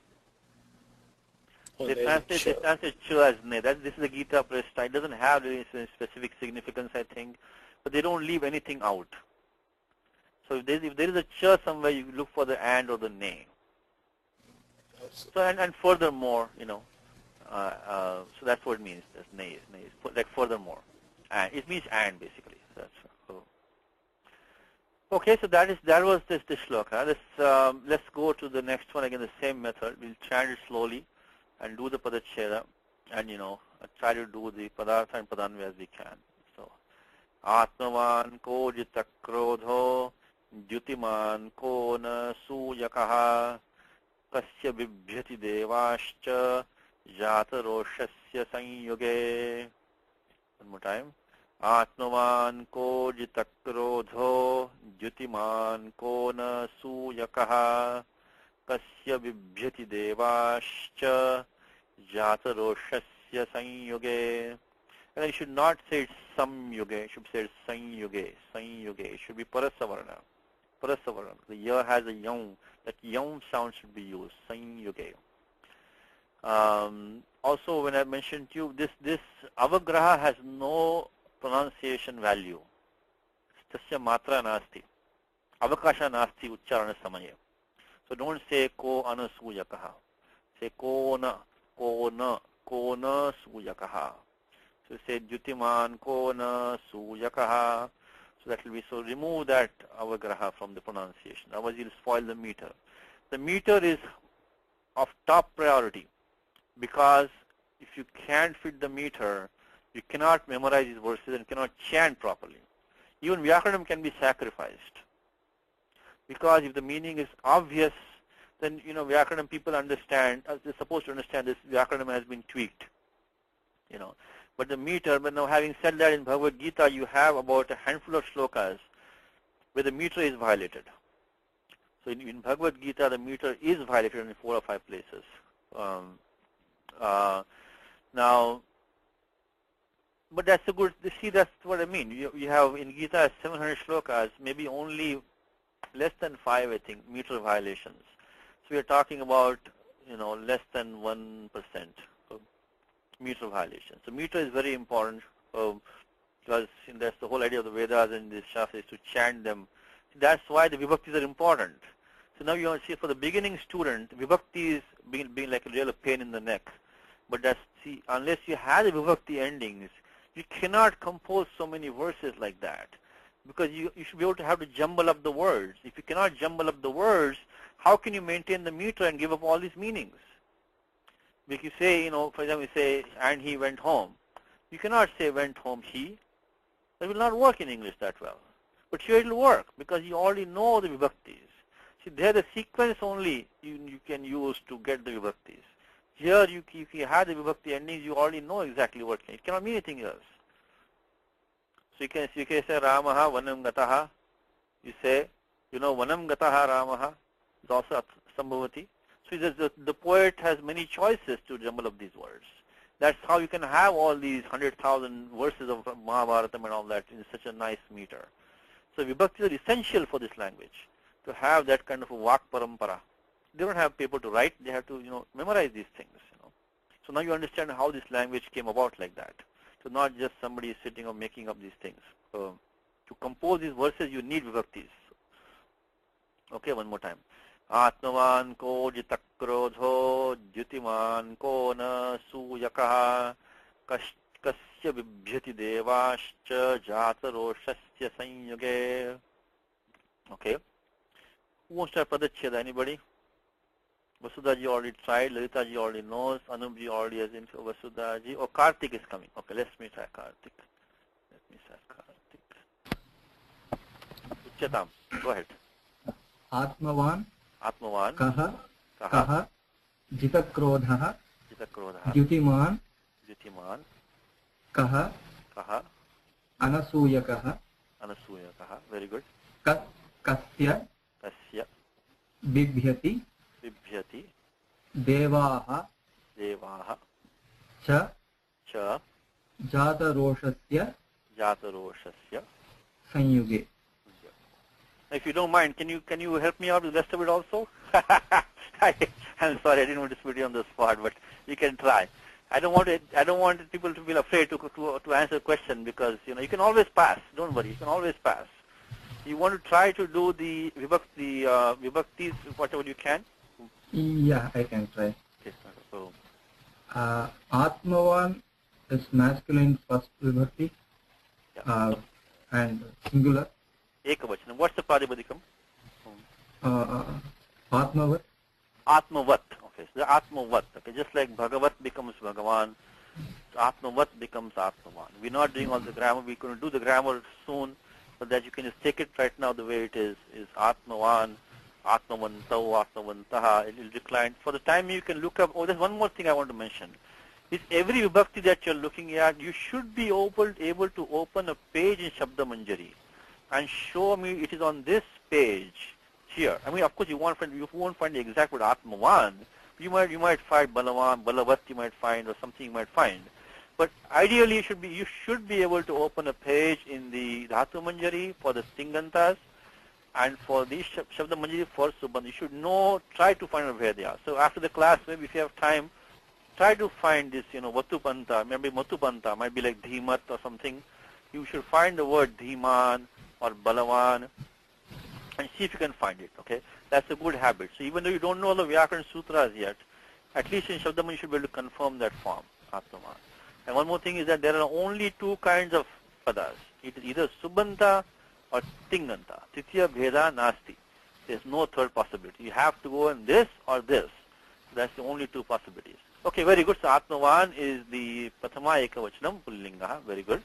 Oh, They translate cha as ne. This is the Gita Presta. It doesn't have any specific significance, I think, but they don't leave anything out. So if there is a cha somewhere, you look for the and or the ne. So and furthermore, so that's what it means. That's ne is like furthermore, and it means and basically. So that's okay. So that was this shloka. Let's go to the next one again. The same method. We'll chant it slowly, and do the padacheda, and try to do the padartha and padanvaya as we can. So, Atmavan ko jita krodho, jyutiman ko na suyakaha, kasya bibhyati devascha. Jata roshasya sanyuge. One more time. Atmavan ko jitakrodho jyutiman ko na suyakaha kasya vibhyati devascha jata roshasya sanyuge. And you should not say it's samyuge. You should say it's sanyuge. Sanyuge. It should be parasavarna. Parasavarna. The ya has a yam. That yam sound should be used. Sanyuge. Also, when I mentioned to you, this avagraha has no pronunciation value. Tasya matra nasti. Avakasha nasti ucharana samaya. So don't say ko anasuyakaha. Say ko na suyakaha. So say jyutiman ko na suyakaha. So that will be, so remove that avagraha from the pronunciation. Otherwise you'll spoil the meter. The meter is of top priority. Because if you can't fit the meter, you cannot memorize these verses and cannot chant properly. Even Vyakaranam can be sacrificed. Because if the meaning is obvious, then Vyakaranam people understand, as they're supposed to understand, this Vyakaranam has been tweaked. But the meter, but now having said that, in Bhagavad Gita you have about a handful of shlokas where the meter is violated. So in Bhagavad Gita the meter is violated in 4 or 5 places. Now, but that's a good, see, that's what I mean. You have in Gita 700 shlokas, maybe only less than 5, I think, meter violations. So we are talking about, less than 1% of meter violations. So meter is very important because that's the whole idea of the Vedas and the Shastras is to chant them. That's why the vibhaktis are important. So now you see, for the beginning student, vibhakti is being like a real pain in the neck. But that's, see, unless you have the vibhakti endings, you cannot compose so many verses like that. Because you should be able to have to jumble up the words. If you cannot jumble up the words, how can you maintain the meter and give up all these meanings? If you say, for example, you say, and he went home. You cannot say went home he. That will not work in English that well. But here it will work because you already know the vibhaktis. See, there the sequence only you can use to get the vibhaktis. Here, if you have the vibhakti endings, you already know exactly what it cannot mean anything else. So you can say Ramaha vanam gataha. You say, vanam gataha Ramaha. It's also sambhavati. So the poet has many choices to jumble up these words. That's how you can have all these 100,000 verses of Mahabharatam and all that in such a nice meter. So vibhaktis are essential for this language to have that kind of a vak parampara. They don't have paper to write. They have to, memorize these things. So now you understand how this language came about like that. So not just somebody sitting or making up these things. So to compose these verses, you need vibhaktis. Okay, one more time. Atmavan ko jitakrodho jyutiman ko na suyakaha kasya vibhyati devascha jataroshasya sanyuge. Okay. Who wants to have Padacheda? Anybody? Vasudha ji already tried, Lalita ji already knows, Anup ji already has info, Vasudha ji. Oh, Karthik is coming. Okay, let me try Karthik. Uchatam, go ahead. Atmavan Kaha Jitakrodha Jyutiman Kaha Anasuyakaha. Very good. Kasya Bibhyati Devaha Cha Jataroshasya Sanyuge. If you don't mind, can you help me out with the rest of it also? I'm sorry, I didn't want to put you on the spot, but you can try. I don't want people to feel afraid to answer the question because you can always pass. Don't worry, you can always pass. You want to try to do the vibhaktis whatever you can. Yeah, I can try. Okay, so Atmavan is masculine first vibhakti, and singular. Ekavachanam. What's the Pradipadikam? Atmavat. Atmavat. Okay, so the Atmavat. Okay, just like Bhagavat becomes Bhagavan, Atmavat becomes Atmavan. We're not doing all the grammar. We're going to do the grammar soon, so that you can just take it right now the way it is Atmavan, Atmavantau, Atmavantaha. It will decline. For the time you can look up. Oh, there's one more thing I want to mention. Is every vibhakti that you're looking at, you should be able to open a page in Shabda Manjari and show me it is on this page here. I mean, of course, you won't find the exact word Atmavan. You might find Balavan, Balavat, you might find, or something you might find. But ideally, you should be able to open a page in the Dhatu Manjari for the Stingantas and for the Shabda Manjari for Subandha. You should try to find out where they are. So after the class, maybe if you have time, try to find this, Vatupanta, maybe Matupanta, might be like Dhimat or something. You should find the word Dhiman or Balavan and see if you can find it, okay? That's a good habit. So even though you don't know the Vyakaran Sutras yet, at least in Shabdaman you should be able to confirm that form, Atmavan. And one more thing is that there are only two kinds of padas. It is either Subanta or Tinganta. Titya Bheda Nasti. There's no third possibility. You have to go in this or this. That's the only two possibilities. Okay, very good. So Atmavan is the Prathama Ekavachanam Pullinga. Very good.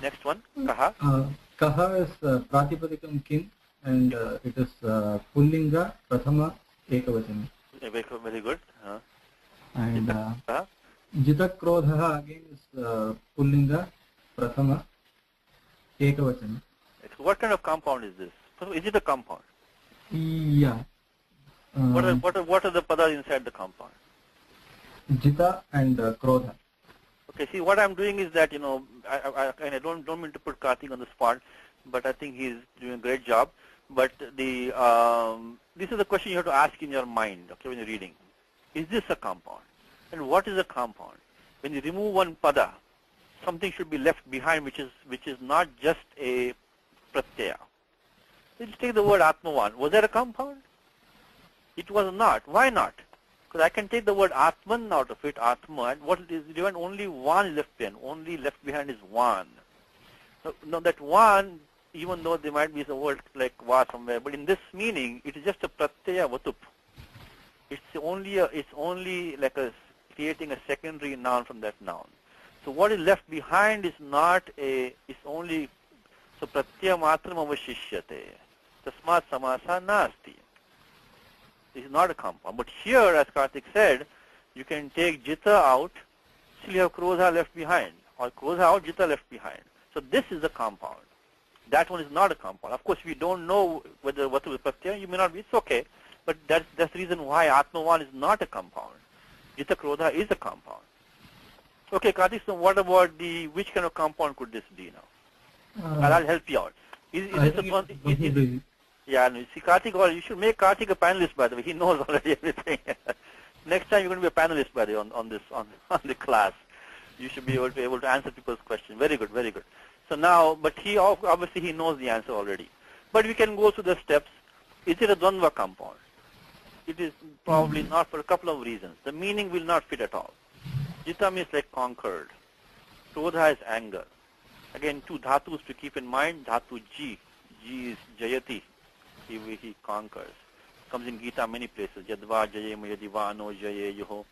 Next one, Kaha. Kaha is Pratipadikam kin, and it is Pullinga Prathama Ekavachanam. Very good. And Jitakrodha again is Pullinga Prathama Ekavachanam. What kind of compound is this? Is it a compound? Yeah. What are the padas inside the compound? Jita and Krodha. Okay, see what I'm doing is that, I don't mean to put Karthik on the spot, but I think he's doing a great job. But this is the question you have to ask in your mind, okay, when you're reading. Is this a compound? And what is a compound? When you remove one pada, something should be left behind which is not just a pratyaya. Let's take the word Atmavan. Was that a compound? It was not. Why not? Because I can take the word Atman out of it, Atma, and what is given only one left behind. Only left behind is one. So now that one, even though there might be a word like va somewhere, but in this meaning, it is just a pratyaya vatup. It's only like creating a secondary noun from that noun. So what is left behind is not it's only, so pratyaya matram avashishyate. Tasmat samasa nasti. This is not a compound. But here, as Karthik said, you can take jita out, still you have krodha left behind, or krodha out, jita left behind. So this is the compound. That one is not a compound. Of course, we don't know whether vatu is pratyaya, you may not be, it's okay. But that's the reason why Atma-1 is not a compound. Jita Krodha is a compound. Okay, Karthik, so what about which kind of compound could this be now? I'll help you out. Is this the one? Yeah, no, see, Karthik, you should make Karthik a panelist, by the way. He knows already everything. Next time you're going to be a panelist, by the way, on the class. You should be able to answer people's questions. Very good, very good. So now, but he obviously he knows the answer already. But we can go through the steps. Is it a Dvandva compound? It is probably not, for a couple of reasons. The meaning will not fit at all. Jita means like conquered. Krodha is anger. Again, two dhatus to keep in mind. Dhatu Ji. Ji is Jayati. He conquers. Comes in Gita many places. Yadva Jayema Yadivano Jaye Yoho.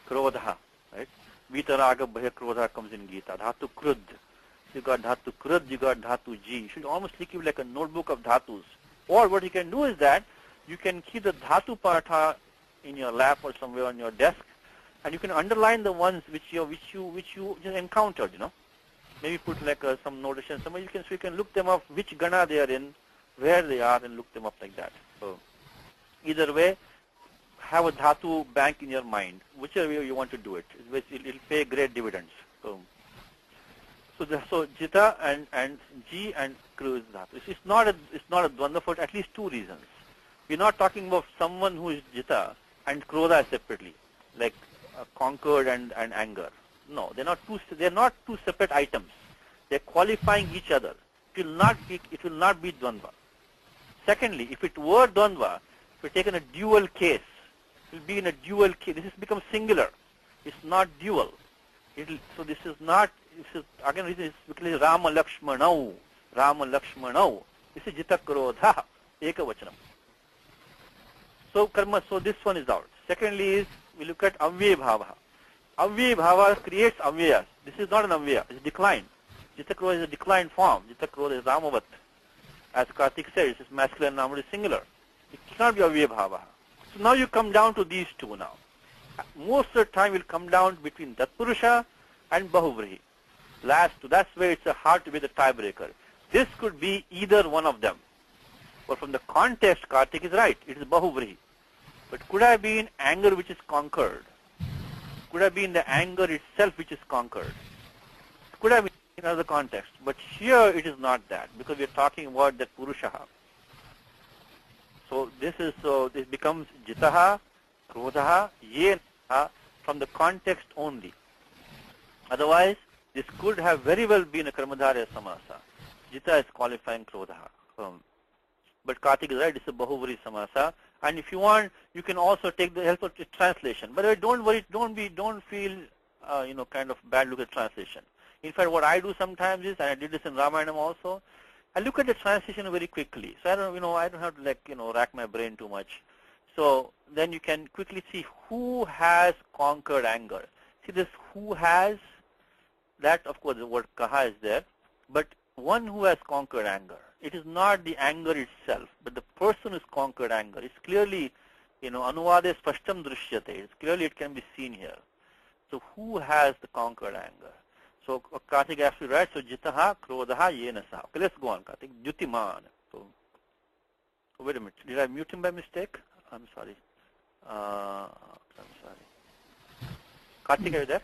Krodha. Right? Vitaraga Bhaya Krodha comes in Gita. Dhatu Krud. You got Dhatu Krud, you got Dhatu Ji. You should almost keep like a notebook of dhatus. Or what you can do is that you can keep the dhatu partha in your lap or somewhere on your desk, and you can underline the ones which you just encountered. Maybe put like some notation somewhere. So you can look them up, which gana they are in, where they are, and look them up like that. So either way, have a dhatu bank in your mind, whichever way you want to do it. It'll pay great dividends. So jita and ji and kru is dhatu. It's not a dvandva for at least two reasons. We're not talking about someone who is jita and krodha separately, like conquered and anger. No, they're not two separate items. They're qualifying each other. It will not be dvandva. Secondly, if it were dvandva, if we're taking a dual case, it will be in a dual case. This has become singular. It's not dual. So this is again, this is because Rama Lakshmanau. This is jita krodha, ekavachanam. So this one is out. Secondly is, we look at avya bhava. Avya bhava creates avyas. This is not an avya, it's decline. Jita krodha is a declined form. Jita krodha is ramavat. As Karthik said, it's masculine noun is singular. It cannot be avya bhava. So now you come down to these two now. Most of the time will come down between Tatpurusha and Bahuvrihi. Last two, that's where it's hard to be the tiebreaker. This could be either one of them. But from the context, Karthik is right. It is Bahuvrihi. But could I be in anger which is conquered? Could I be in the anger itself which is conquered? Could I be in another context? But here it is not that, because we are talking about that Purushaha. So this becomes Jitaha, Krodhaha, Yenaha from the context only. Otherwise, this could have very well been a Karmadharya Samasa. Jita is qualifying Krodhaha. But Karthik is right, it's a Bahuvri Samasa. And if you want, you can also take the help of the translation. But don't worry, don't feel, kind of bad look at translation. In fact, what I do sometimes is, and I did this in Ramayanam also, I look at the translation very quickly. So I don't have to rack my brain too much. So then you can quickly see who has conquered anger. See this who has, that of course the word kaha is there, but one who has conquered anger. It is not the anger itself, but the person who's conquered anger. It's clearly, anuvade spashtam drishyate. It's clearly it can be seen here. So who has the conquered anger? So Karthik absolutely right. So jitaha, krodhaha, yenasaha. Okay, let's go on, Karthik. Jyutiman. So wait a minute. Did I mute him by mistake? I'm sorry. Karthik, are you there?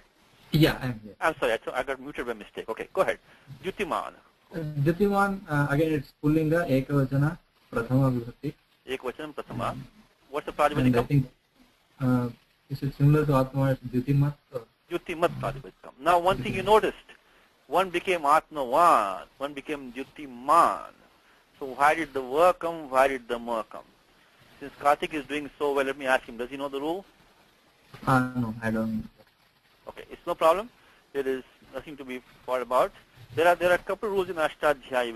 Yeah, I'm here. I'm sorry. I got muted by mistake. Okay, go ahead. Jyutiman. Jyutiman, again it's pullinga, ekavachana, prathama vibhakti. Ekavachanam prathama. What's the And I pratipadikam? think, is it similar to Atma, it's Jyutimat? Jyutimat pratipadikam. Now one thing you noticed, one became Atma-1, one became Jyutiman. So why did the va come, why did the ma come? Since Karthik is doing so well, let me ask him, does he know the rule? No, I don't. Okay, it's no problem. There is nothing to be worried about. There are a couple of rules in Ashtadhyayi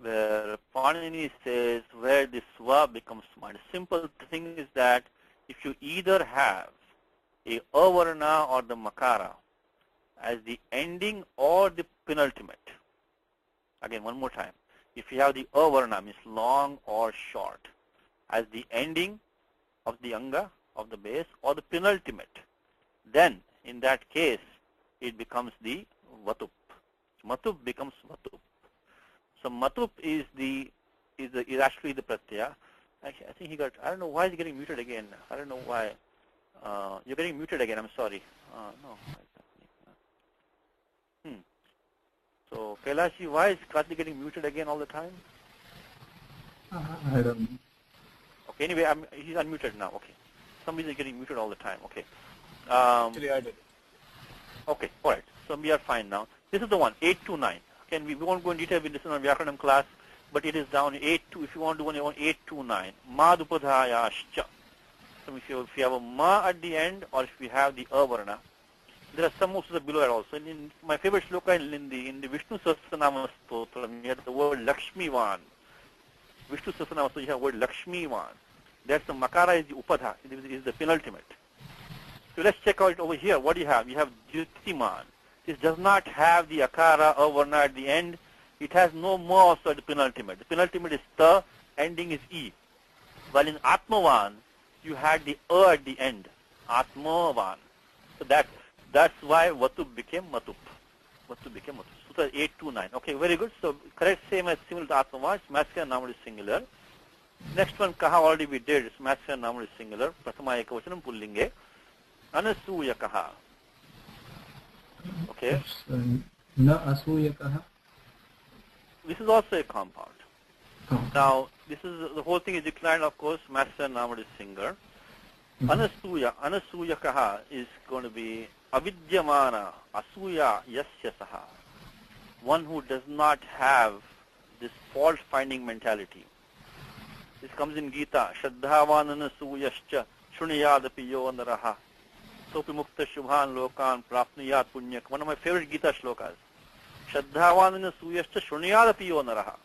where Panini says where the swa becomes smart. Simple thing is that if you either have a avarna or the makara as the ending or the penultimate. Again, one more time. If you have the avarna, means long or short, as the ending of the anga, of the base, or the penultimate, then in that case, it becomes the vatup. Matup becomes vatup. So matup is actually the pratyaya. Actually, I think he got, I don't know why he's getting muted again. I don't know why. You're getting muted again, I'm sorry. No. So Kailashi, why is Karthik getting muted again all the time? I don't know. Okay, anyway, he's unmuted now. Okay. Somebody's getting muted all the time. Okay. Actually, I did. Okay, all right. So we are fine now. This is the one, 8 to 9. Again, we won't go in detail. We listen on Vyakaranam class, but it is down 8 to, if you want to do one, 8 to 9. Madupadhayascha. So if you have a ma at the end, or if we have the avarna, there are some usanas below it also. In my favorite shloka in the Vishnu Sahasranama Stotram, you have the word Lakshmivan. Vishnu Sahasranama Stotram, you have the word Lakshmivan. That's the makara is the upadha, is the penultimate. So let's check out over here. What do you have? You have Jyotiman. This does not have the akara avarna at the end. It has no ma also at the penultimate. The penultimate is ta, ending is e. While in Atmavan, you had the a at the end. Atmavan. So that's why Vatup became Matup. Vatup became Matup. Sutra 8 to 9. Okay, very good. So correct, same as similar to Atmavan. Masculine noun is singular. Next one, Kaha already we did. Masculine noun is singular. Prathama ekavachanam pullinge. Anasuya Kaha. Okay. Na asuyakaha. This is also a compound. Oh. Now, this is the whole thing is declined, of course. Masculine noun is singular. Anasuya Kaha is going to be avidyamana asuya yasya saha. One who does not have this fault-finding mentality. This comes in Gita. Shraddhavan anasuyascha shuniyadapi yo naraha. Sopi mukta shubhan lokan prapniyat punyak. One of my favorite Gita shlokas. Shraddhavan anasuyascha shuniyadapi yo naraha.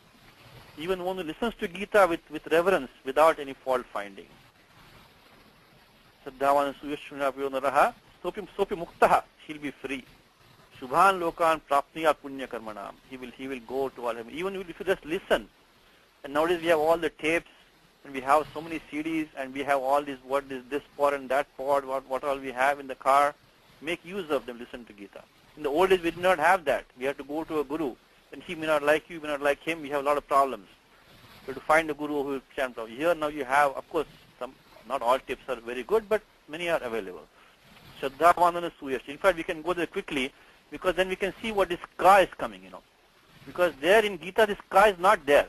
Even one who listens to Gita with reverence without any fault-finding. Shraddhavan anasuyascha shuniyadapi yo naraha. Sopi muktaha. He'll be free. Shubhan lokan prapniyat punya karmanam. He will go to all heaven. Even if you just listen. And nowadays we have all the tapes, and we have so many CDs, and we have all these, what is this pod and that pod, what all we have in the car. Make use of them, listen to Gita. In the old days we did not have that. We had to go to a guru, and he may not like you, you may not like him, we have a lot of problems. So to find a guru who will chant. Here now you have, of course, some, not all tips are very good, but many are available. Shraddha Vandana Suyash. In fact, we can go there quickly, because then we can see what this ka is coming, Because there in Gita, this ka is not there.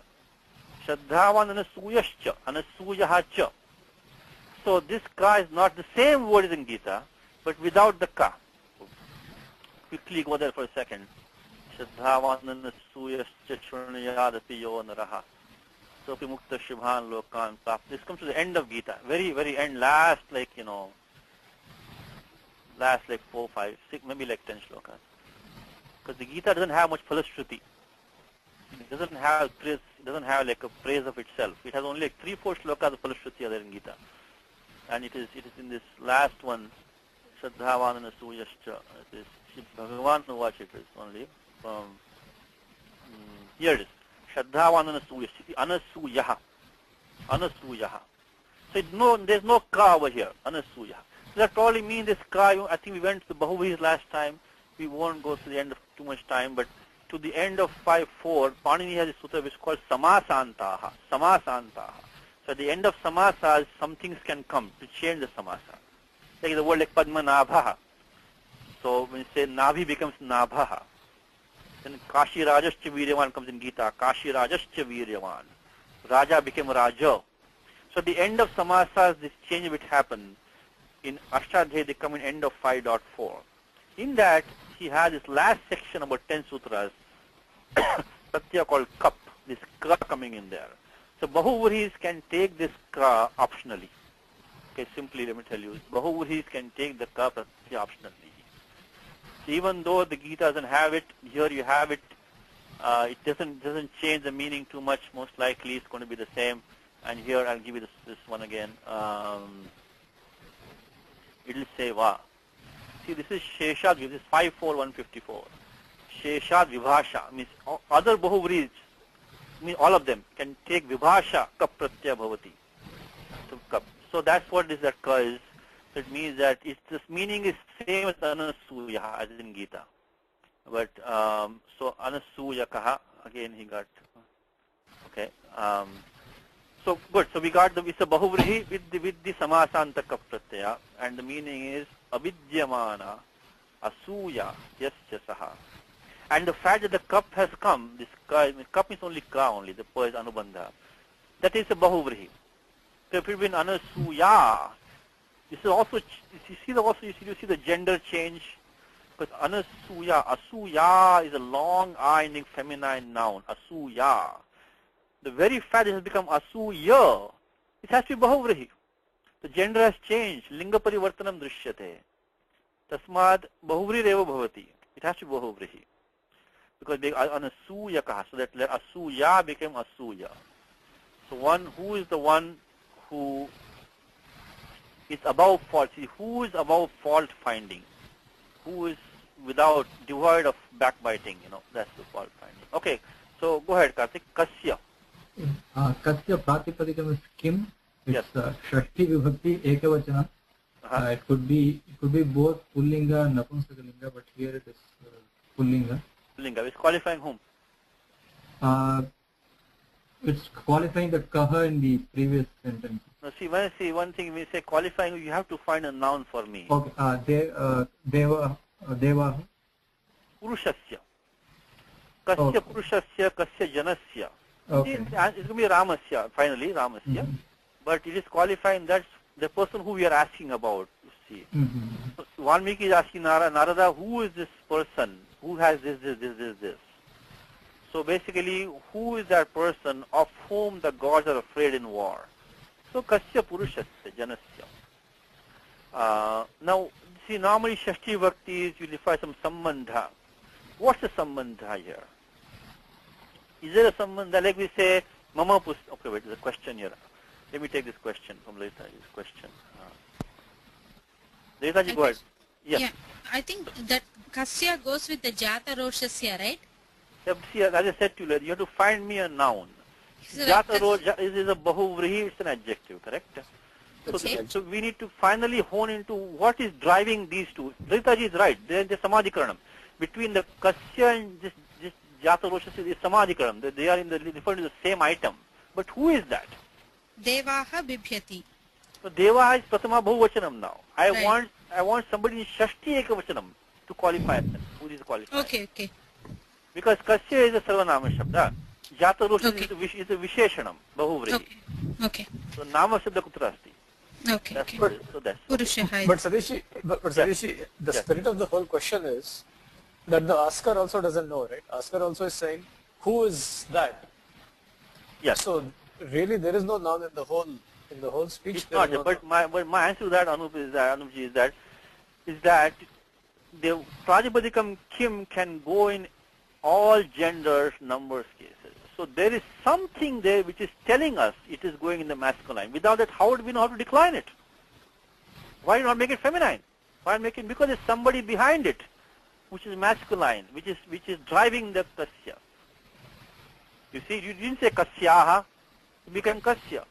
Shraddhavan anasuyascha, anasuyahacha. So this ka is not the same word as in Gita, but without the ka. Quickly go there for a second. Shraddhavan anasuyascha shunayadapi yo naraha. Sopi mukta shubhan lokan prap. This comes to the end of Gita. Very, very end, last like 4, 5, 6, maybe like 10 shlokas. Because the Gita doesn't have much falashruti. It doesn't have praise. It doesn't have like a praise of itself. It has only like 3, 4 shlokas of falashruti are there in Gita, and it is in this last one, Shraddhavan anasuyascha. It is Bhagavan Nuvach. It is only from here. It is Shraddhavan anasuyascha. Anasuyaha. So there's no ka over here. Anasuyaha. So that probably means this ka. I think we went to the Bahubhis last time. We won't go to the end of too much time, but to the end of 5.4, Panini has a sutra which is called Samasantaha. Samasantaha. So at the end of samasas, some things can come to change the samasa. Like the word like Padmanabha. So when you say Nabhi becomes Nabha. Then Kashi Rajascha Viryavan comes in Gita. Kashi Rajascha Viryavan. Raja became Raja. So at the end of samasas, this change which happened. In Ashtadhyayi, they come in end of 5.4. In that, he has this last section about 10 sutras, pratyaya called kap, this ka coming in there. So Bahuvuris can take this ka optionally. Okay, simply let me tell you, Bahuvris can take the ka pratyaya optionally. So even though the Gita doesn't have it, here you have it. It doesn't change the meaning too much. Most likely it's going to be the same. And here I'll give you this one again. It'll say va. See, this is Sheshad, this is 54154. Sheshad Vibhasha means other Bahuvris, mean all of them can take Vibhasha kap pratyaya bhavati. So kap. So that's what this that ka is. So it means that this meaning is same as Anasuya as in Gita. But so Anasuya kaha, again he got, okay. So good. So we got it's a Bahuvrihi with the Samasanta kap pratyaya, and the meaning is avidyamana asuya yasya saha. And the fact that the cup has come, this cup is only ka only, the pa is anubandha. That is a Bahuvrihi. So if it been anasuya, this is also, you see the gender change, because anasuya, asuya is a long I ending feminine noun, asuya. The very fact it has become asuya, it has to be Bahuvrihi. The gender has changed, linga parivartanam drishyate. Tasmad Bahuvri reva bhavati. It has to be Bahuvrihi. Because anasuya kaha, so that asuya became asuya. So who is the one who is above fault? See, who is above fault finding? Who is devoid of backbiting? That's the fault finding. Okay, so go ahead, Karthik. Kasya. Kasya pratipadikam is kim. It's Yes. Shashti Vibhakti Ekavachana. It could be both Pullinga and Napumsakalinga, but here it is Pullinga. Linga. It's qualifying whom? It's qualifying the kaha in the previous sentence. Now see, when I say one thing, when you say qualifying, you have to find a noun for me. Okay. Deva. Purushasya. Kasya Purushasya, Kasya Janasya. Okay. It's going to be Ramasya, finally, Ramasya. Mm-hmm. But it is qualifying that's the person who we are asking about, you see. Mm-hmm. So Valmiki is asking Narada, who is this person? Who has this? So basically, who is that person of whom the gods are afraid in war? So Kasya Purushasya, Janasya. Now, see, normally Shashti Bhaktis, you define some sambandha. What's the sambandha here? Is there a sambandha, like we say, Mama Pus... Okay, wait, there's a question here. Let me take this question from Lalitaji's question. Lalitaji, go ahead. Yes. Yeah, I think that Kasya goes with the Jata Roshasya, right? Yeah, see, as I said to you, you have to find me a noun. So Jata Roja is a Bahuvrihi, it's an adjective, correct? So we need to finally hone into what is driving these two. Lalitaji is right. They're Samadhikaranam. Between the Kasya and this Jata Roshasya is Samadhikaranam. They are referring to the same item. But who is that? Devaha Bibhyati. So Deva is Pratama Bahuvachanam now. I Right. want somebody in Shashti Ekavachanam to qualify them. Who is qualified? Okay. Because Kasya is a Sarvanama Shabda. Jata Roshasya is a Visheshanam, Bahuvrihi. Okay. So Nama Shabda Kutra Asti. Okay. That's what it is. So that's Purushaha. But Satishi, the spirit of the whole question is that the asker also doesn't know, right? Asker also is saying, who is that? yes. So really, there is no noun in the whole speech. It's There not. is no But noun. my answer to that, Anupji, is that the Prajapadikam Kim can go in all genders, numbers, cases. So there is something there which is telling us it is going in the masculine. Without that, how would we know how to decline it? Why not make it feminine? Why make it? Because there's somebody behind it, which is masculine, which is driving the Kasya. You see, you didn't say Kasyaha, it became Kasya.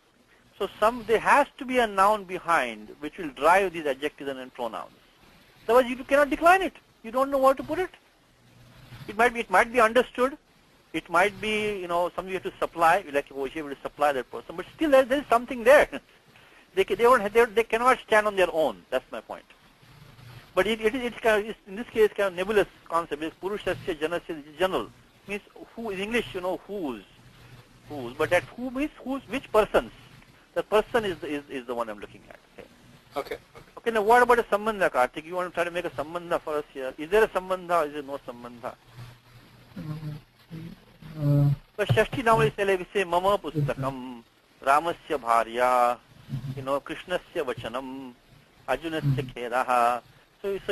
So there has to be a noun behind which will drive these adjectives and pronouns. Otherwise, you cannot decline it. You don't know where to put it. It might be understood. It might be, something you have to supply, like you will supply that person. But still, there is something there. They cannot stand on their own. That's my point. But it's kind of, in this case, kind of nebulous concept. It's Purushasya, Janasya, is general. Means who, in English, whose. But that who means which persons. The person is the one I'm looking at. Okay. Okay, now what about a sambandha, Karthik? You want to try to make a sambandha for us here? Is there a sambandha or is there no sambandha? But Shashti now is like we say Mama Pustakam, Ramasya Bharya, Krishnasya vachanam, Arjunasya kheraha. So it's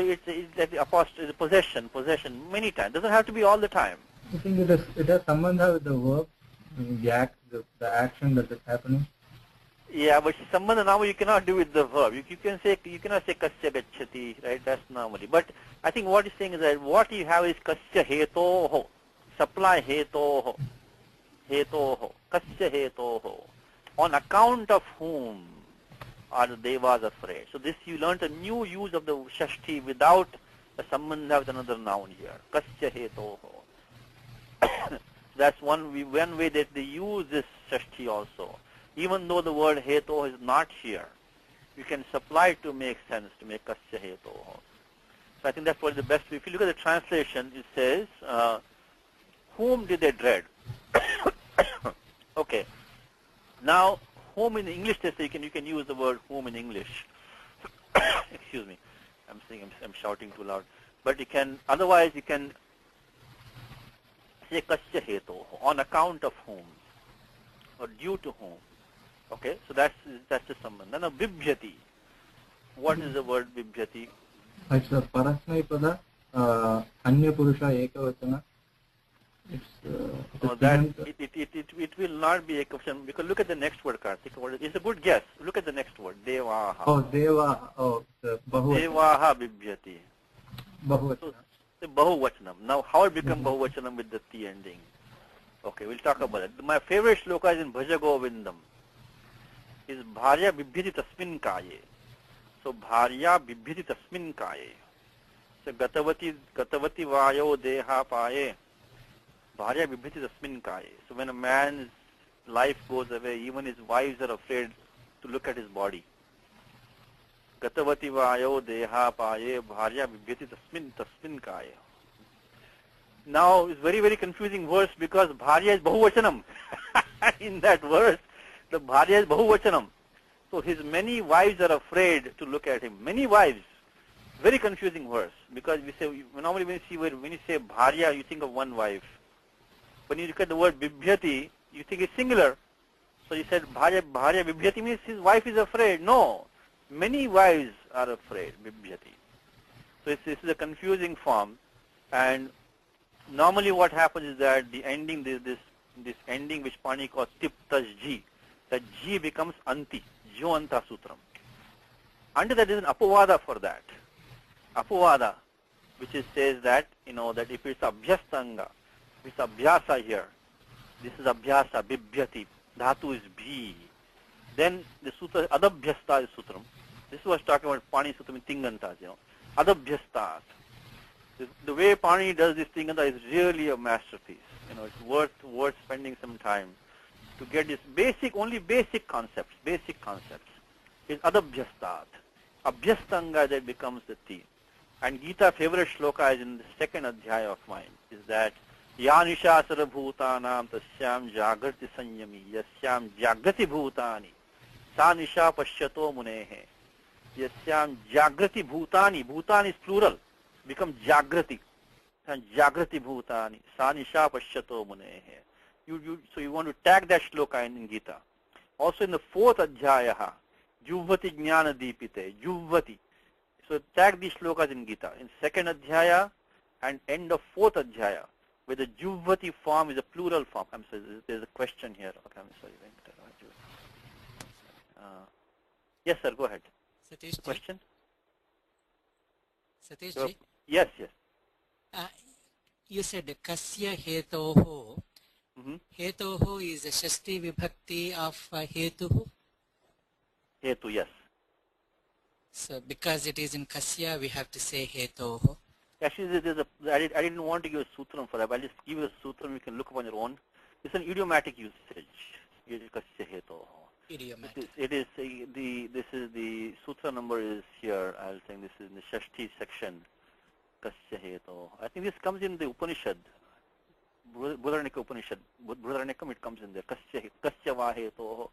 like the apostrophe, possession, many times. Doesn't have to be all the time. I think it has sambandha with the verb, the act, the action that is happening. Yeah, but sambandha now you cannot do with the verb. You cannot say kasya gacchati, right? That's normally. But I think what he's saying is that what you have is kasya hetoho, supply hetoho, kasya hetoho, on account of whom are the devas afraid. So this you learned a new use of the shashti without a sambandha with another noun here. Kasya hetoho. That's one way that they use this shashti also. Even though the word heto is not here, you can supply it to make sense, to make kasya hetoho. So I think that's probably the best. If you look at the translation, it says, whom did they dread? Okay. Now, whom in English, they say you can use the word whom in English. Excuse me. I'm shouting too loud. But otherwise you can say kasya hetoho, on account of whom, or due to whom. Okay, so that's the sambandha. Now bibhyati. What is the word bibhyati? It's a parasmay pada, anya purusha ekavachana. It will not be ekavachana, because look at the next word, Karthik. It's a good guess. Look at the next word, devaha. Oh, devaha. Oh, the bahuvachana. Devaha bibhyati. Bahuvachana. So, the bahuvachanam. Now how it become bahuvachanam with the T ending? Okay, we'll talk about it. My favorite shloka is in Bhaja Govindam. Is bharya bibhyati tasmin kaye. So bharya bibhyati tasmin kaye. So gatavati vayo deha paye. Bharya bibhyati tasmin kaye. So when a man's life goes away, even his wives are afraid to look at his body. Gatavati vayo deha paye. Bharya bibhyati tasmin kaye. Now it's very, very confusing verse because bharya is bahuvachanam. In that verse, the bharya is bahuvachanam. So his many wives are afraid to look at him. Many wives. Very confusing verse. Because normally when you say bharya, you think of one wife. When you look at the word bibhyati, you think it's singular. So you said bharya bibhyati means his wife is afraid. No. Many wives are afraid, bibhyati. So this is a confusing form. And normally what happens is that the ending, this ending which Pani calls tip tas ji, that ji becomes anti, jo anta sutram. Under that is an apavada for that. Apavada, which says that, that if it's abhyastanga, if it's abhyasa here, this is abhyasa, bibhyati, dhatu is bhi, then the sutra, adabhyasta is sutram. This was talking about Pani sutram in Tingantas, adabhyastat. The way Pani does this Tinganta is really a masterpiece. It's worth spending some time to get this basic concepts. Is adabhyastat. Abhyastanga that becomes the T. And Gita favorite shloka is in the second adhyaya of mine, is that Ya nishasara bhutanam tasyam jagrati sanyami yasyam jagrati bhutani sa nisha pashyato munehe yasyam jagrati bhutani. Bhutani is plural. Become jagrati. And jagrati bhutani. Sa nisha pashyato munehe. So you want to tag that shloka in Gita. Also in the fourth adhyaya, Juvvati jnana deepite. Juvvati. So tag these shlokas in Gita. In second adhyaya and end of fourth adhyaya, where the Juvvati form is a plural form. I'm sorry, there's a question here. Okay, I'm sorry. Yes, sir, go ahead. Satish question? Satish ji? Yes. You said kasya hetoho. Mm-hmm. Hetoho is a shashti vibhakti of hetuhu. Hetu, yes. So because it is in kasya, we have to say hetoho. Actually, I didn't want to give a sutram for that, but I'll just give you a sutram you can look upon your own. It's an idiomatic usage. Idiomatic. This is the sutra number is here. I'll say this is in the Shashti section. Kasya heto. I think this comes in the Upanishad. Buddharnika Upanishad. Buddharnikam, it comes in there. Kasya va heto.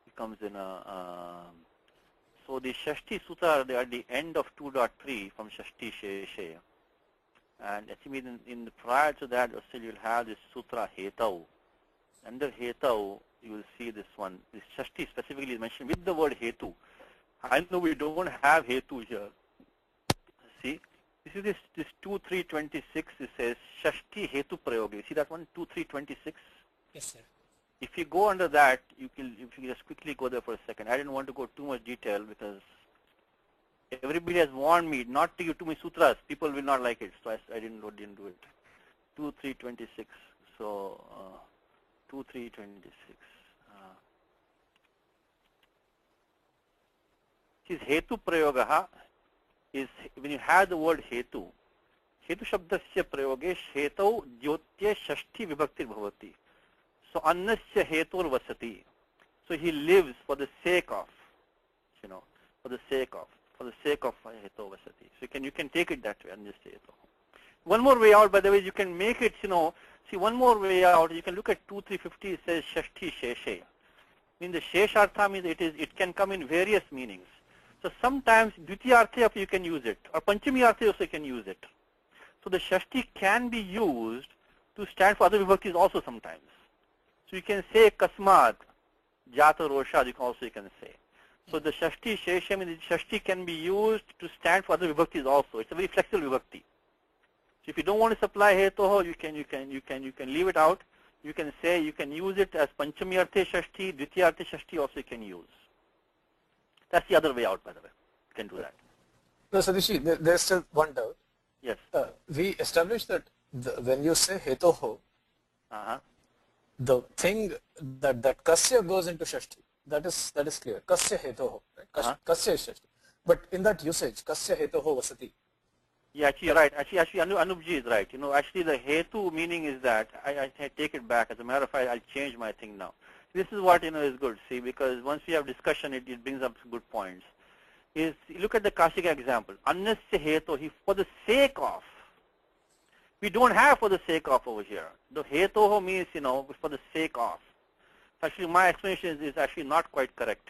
It comes in so the Shashti Sutra are at the end of 2.3 from Shashti Sheshe. And actually in prior to that, still you'll have this Sutra Hetau. Under Hetau, you will see this one. This Shashti specifically is mentioned with the word Hetu. I know we don't have Hetu here. See, this 2.3.26, it says Shashti Hetu Prayoga. You see that one, 2.3.26? Yes, sir. If you go under that, if you just quickly go there for a second. I didn't want to go too much detail because everybody has warned me not to give too many sutras. People will not like it, so I didn't do it. 2.3.26. So 2.3.26. This Hetu Prayogaha is when you have the word Hetu. Hetu Shabdasya Prayoge Hetau Jyotya Shashti Vibhakti Bhavati. So Annasya Hetur Vasati. So he lives for the sake of, for the sake of Hetu Vasati. So you can take it that way, Annasya Hetu. One more way out, by the way, you can make it, see one more way out, you can look at 2.3.50, it says Shashti Sheshe. The Sheshartha means it can come in various meanings. So sometimes Dvitiyartha you can use it, or Panchami-artha also you can use it. So the Shashti can be used to stand for other vibhaktis also sometimes. So you can say Kasmat, Jata Rosha, you can say. So the Shashti Shesha means the Shashti can be used to stand for other vibhaktis also. It's a very flexible vibhakti. So if you don't want to supply Hetoho, you can leave it out. You can say you can use it as Panchami-artha Shashti, Dvitiyartha Shashti also you can use. That's the other way out, by the way. You can do that. No, Satish, there's still one doubt. Yes. We established that when you say Hetoho, the thing that Kasya goes into Shashti, that is clear. Kasya Hetoho, right? Kasya is Shashti. But in that usage, Kasya Hetoho Vasati. Yeah, actually, you're right. Actually, Anupji is right. Actually, the Hetu meaning is that, I take it back. As a matter of fact, I'll change my thing now. This is what, is good, see, because once we have discussion, it brings up good points. Look at the Kashika example. Annasya Hetu, for the sake of. We don't have for the sake of over here. The Hetoho means, for the sake of. Actually, my explanation is actually not quite correct.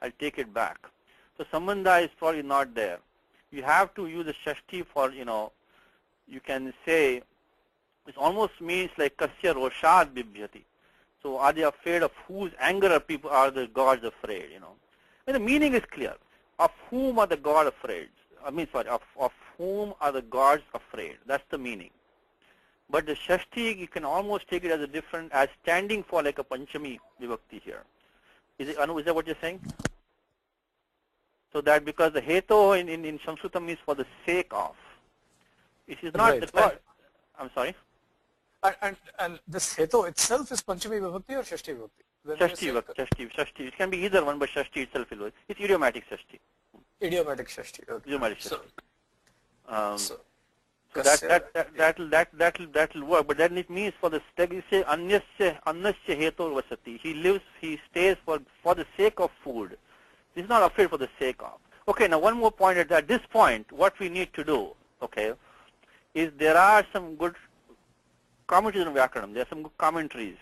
I'll take it back. So, Sambandha is probably not there. You have to use the Shashti for, you can say, it almost means like Kasya Roshad Bibhyati. So, are they afraid of whose anger are the gods afraid, And the meaning is clear. Of whom are the gods afraid? Of whom are the gods afraid? That's the meaning. But the Shashti, you can almost take it as standing for like a Panchami Vibhakti here. Is that what you're saying? So that because the Heto in Sanskrit means for the sake of. It is not the God. I'm sorry? And this Heto itself is Panchami Vibhakti or Shashti Vibhakti? Shashti. It can be either one, but Shashti itself is. It's idiomatic Shashti. Idiomatic Shashti. Okay. Idiomatic Shashti. So that'll work. But then it means for the you say Annasya Heto Vasati. He stays for the sake of food. He's not afraid for the sake of. Okay, now one more point at this point, what we need to do, okay, is there are some good commentaries on Vyakaranam. There are some good commentaries.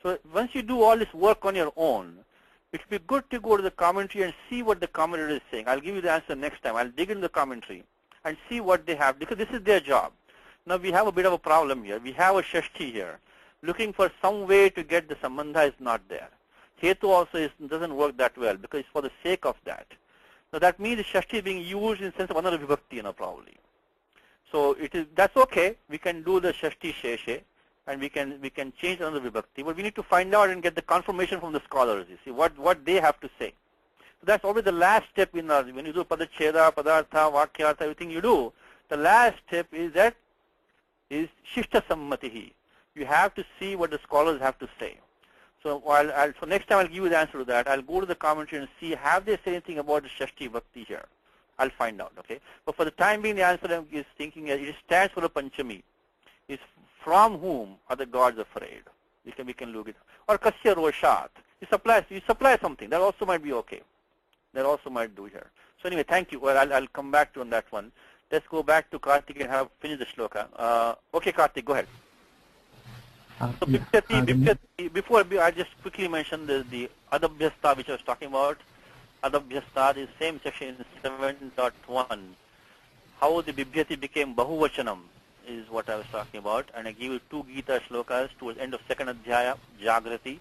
So once you do all this work on your own, it would be good to go to the commentary and see what the commentator is saying. I'll give you the answer next time. I'll dig into the commentary and see what they have, because this is their job. Now we have a bit of a problem here. We have a Shashti here. Looking for some way to get the Sambandha is not there. Hetu also doesn't work that well because it's for the sake of that. Now that means the Shashti is being used in the sense of another Vibhakti, probably. So that's okay. We can do the Shashti Sheshe and we can change another Vibhakti, but we need to find out and get the confirmation from the scholars, you see, what they have to say. So that's always the last step when you do Padacheda, Padartha, Vakyartha, everything you do. The last step is Shishta Sammatihi. You have to see what the scholars have to say. So so next time I'll give you the answer to that. I'll go to the commentary and see have they said anything about the Shashti Bhakti here. I'll find out, okay? But for the time being, the answer is thinking it stands for a Panchami. Is from whom are the gods afraid? We can look it. Or Kasya Roshat. You supply something. That also might be okay. That also might do here. So anyway, thank you. Well, I'll come back to on that one. Let's go back to Karthik and finish the shloka. Okay, Karthik, go ahead. So Bibhyati, before I just quickly mentioned the Adabhyasta which I was talking about. Adabhyasta is same section 7.1. How the Bibhyati became Bahuvachanam is what I was talking about. And I give you two Gita shlokas towards the end of second Adhyaya, Jagrati.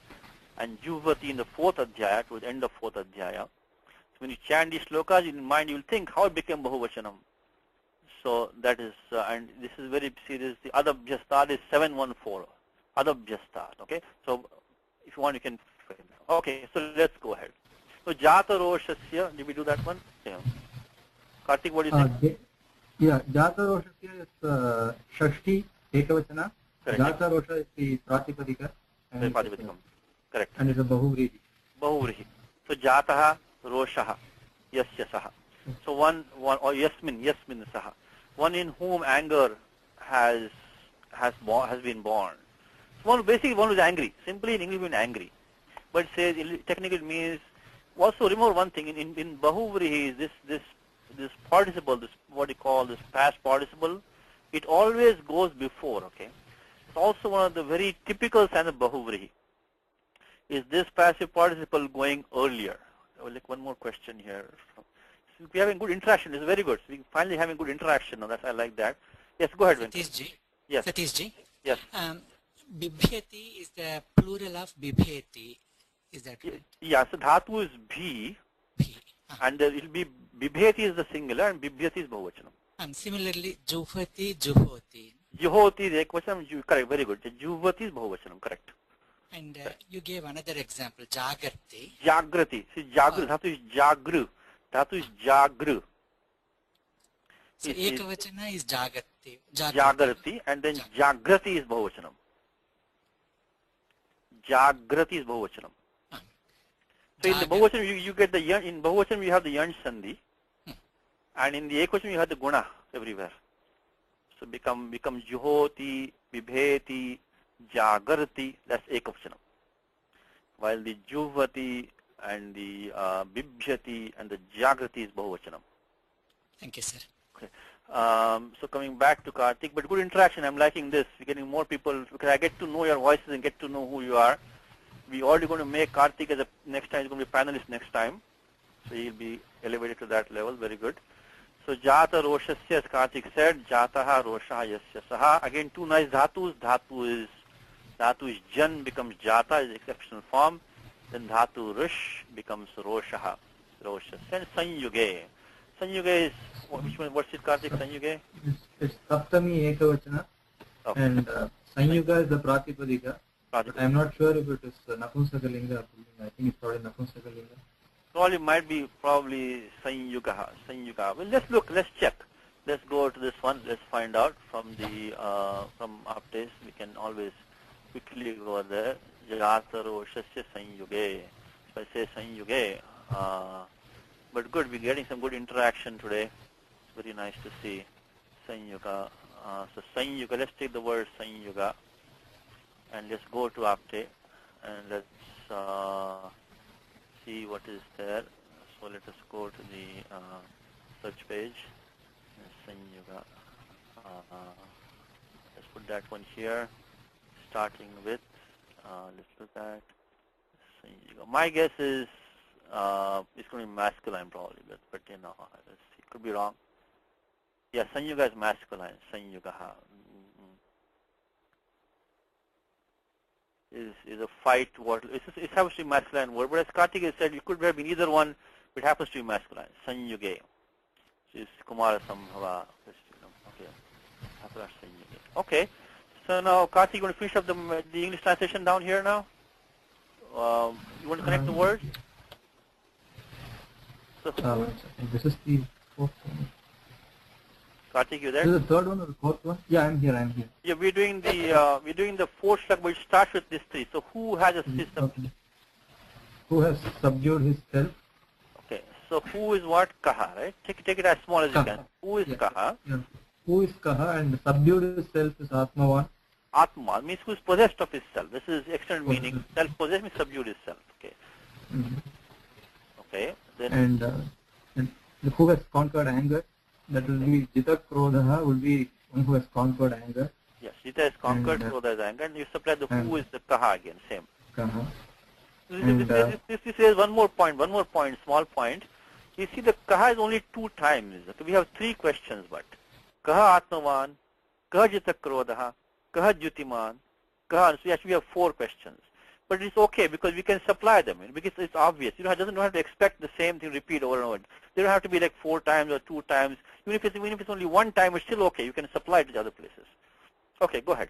and Juvati in the 4th Adhyaya, towards the end of 4th Adhyaya. So when you chant these slokas, in mind you will think how it became Bahuvachanam. So that is, and this is very serious. The Adabhyastat is 714. Adabhyastat. Okay. So if you want, you can. Okay. So let's go ahead. So Jata Roshasya. Did we do that one? Yeah. Kartik, what do you think? Yeah. Jata Roshasya is Shashti Ekavachana. Correct. Jata Rosha is the Pratipadika. Correct. And it's a Bahuvrihi. Bahuvrihi. So Jataha Roshaha. Yasya Saha. So one or Yasmin Saha. One in whom anger has been born. So basically one who is angry. Simply in English means angry. But it says technically it means, also remember one thing, in Bahuvrihi, this participle, this what you call this past participle, it always goes before, okay? It's also one of the very typical signs of Bahuvrihi. Is this passive participle going earlier? Oh, like one more question here. We're having good interaction. It's very good. So we're finally having good interaction. Now, I like that. Yes, go ahead, Venkat. Satishji. Yes. Satishji. Yes. Bibhyati is the plural of bibhyati. Is that right? Yeah, so dhatu is bhi, and it will be bibhyati is the singular and bibhyati is bahuvachanam. And similarly, juhati, juhoti. Juhoti is ekvachanam, correct, very good. Juhvati is bahuvachanam, correct. And you gave another example, jagrati. Jagrati. See, dhatu is jagru. Dhatu is jagru. So ekavachana is jagrati. Jagrati, and then jagrati is bahuvachanam. Jagrati is bahuvachanam. So in the bahuvachanam you get the yan, in bahuvachanam you have the yan sandhi, and in the ekvachanam you have the guna everywhere. So become juhoti, bibheti, jagarti, that's ekvachanam. While the juvati and the bibhyati and the jagrati is bahuvachanam. Thank you, sir. Okay. So coming back to Kartik, but good interaction. I'm liking this. We're getting more people because I get to know your voices and get to know who you are. We already going to make Kartik as a next time. He's going to be a panelist next time, so he'll be elevated to that level. Very good. So Jata Roshasya, as Kartik said, Jataha Roshaha Yasya Saha. Again, two nice dhatus. Dhatu is Jan becomes Jata, is exceptional form. Then Dhatu Rush becomes Roshaha, Roshasya. And Sanyuge. Sanyuge is, which one? What's it, Kartik? Sanyuge? It's Saptami Ekavachana. Okay. And Sanyuga is the Pratipadika. But I'm not sure if it is Napumsakalinga. I think it's probably Napumsakalinga. Probably might be Sanyugaha. Well, let's check. Let's go to this one. Let's find out from the from updates. We can always quickly go there. Jata Roshasya Sanyuge. So I say Sanyuge. But good, we're getting some good interaction today. It's very nice to see Sanyuga. So Sanyuga, let's take the word Sanyuga and let's go to Apte and let's see what is there. So let us go to the search page. Sanyuga. Let's put that one here. Starting with, let's look at Sanyuga. My guess is it's going to be masculine probably, but you know, let's see. Could be wrong. Yeah, Sanyuga is masculine. Sanyugaha is a fight word. It happens to be masculine word, but as Kartik has said, it could have been either one, but it happens to be masculine. Sanyuge. Is Kumara Sambhava. Okay. Okay. So now, Kartik, you want to finish up the English translation down here now? You want to connect the words? So, this is the fourth one. Kartik, you there? This is the third one or the fourth one? Yeah, I'm here. Yeah, we're doing the fourth slug, but it starts with this three. So who has a system? Okay. Who has subdued his self? Okay. So who is what? Kaha, right? Take it as small as you can. Who is Kaha? Yeah. Who is Kaha and subdued his self is Atmavan. Atma means who is possessed of his self. This is extended meaning. Self-possessed means subdued his self. Okay. Okay. Then And who has conquered anger? That will be Jita Krodha will be one who has conquered anger. Yes, Jita has conquered, Krodha is anger. And you supply the who is the Kaha again, same. Kaha. This is one more point, small point. You see the Kaha is only 2 times. Okay? We have 3 questions, but Kaha Atmavan, Kaha Jita Krodha, Kaha Jyutiman, Kaha. So actually we have 4 questions. but it's okay because we can supply them because it's obvious. You know, it doesn't have to expect the same thing repeat over and over. They don't have to be like 4 times or 2 times. Even if it's only 1 time, it's still okay. You can supply it to other places. Okay, go ahead.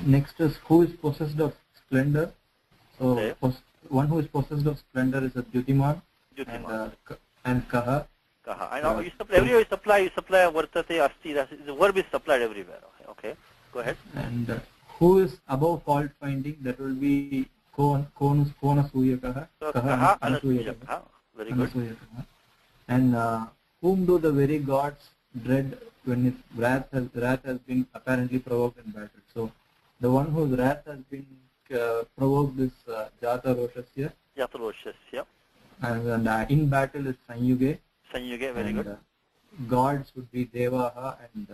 Next is who is possessed of splendor. So okay. One who is possessed of splendor is a Jyotiman. And Kaha. Kaha. I know everywhere you supply vartate asti. The verb is supplied everywhere. Okay, go ahead. And who is above fault finding? That will be Kona Suyakaha. Kaha Anasuyakaha. Very good. And whom do the very gods dread when his wrath has been apparently provoked in battle? So the one whose wrath has been provoked is Jata Roshasya. Jata Roshasya. And in battle is Sanyuge. Sanyuge, very good. Gods would be Devaha and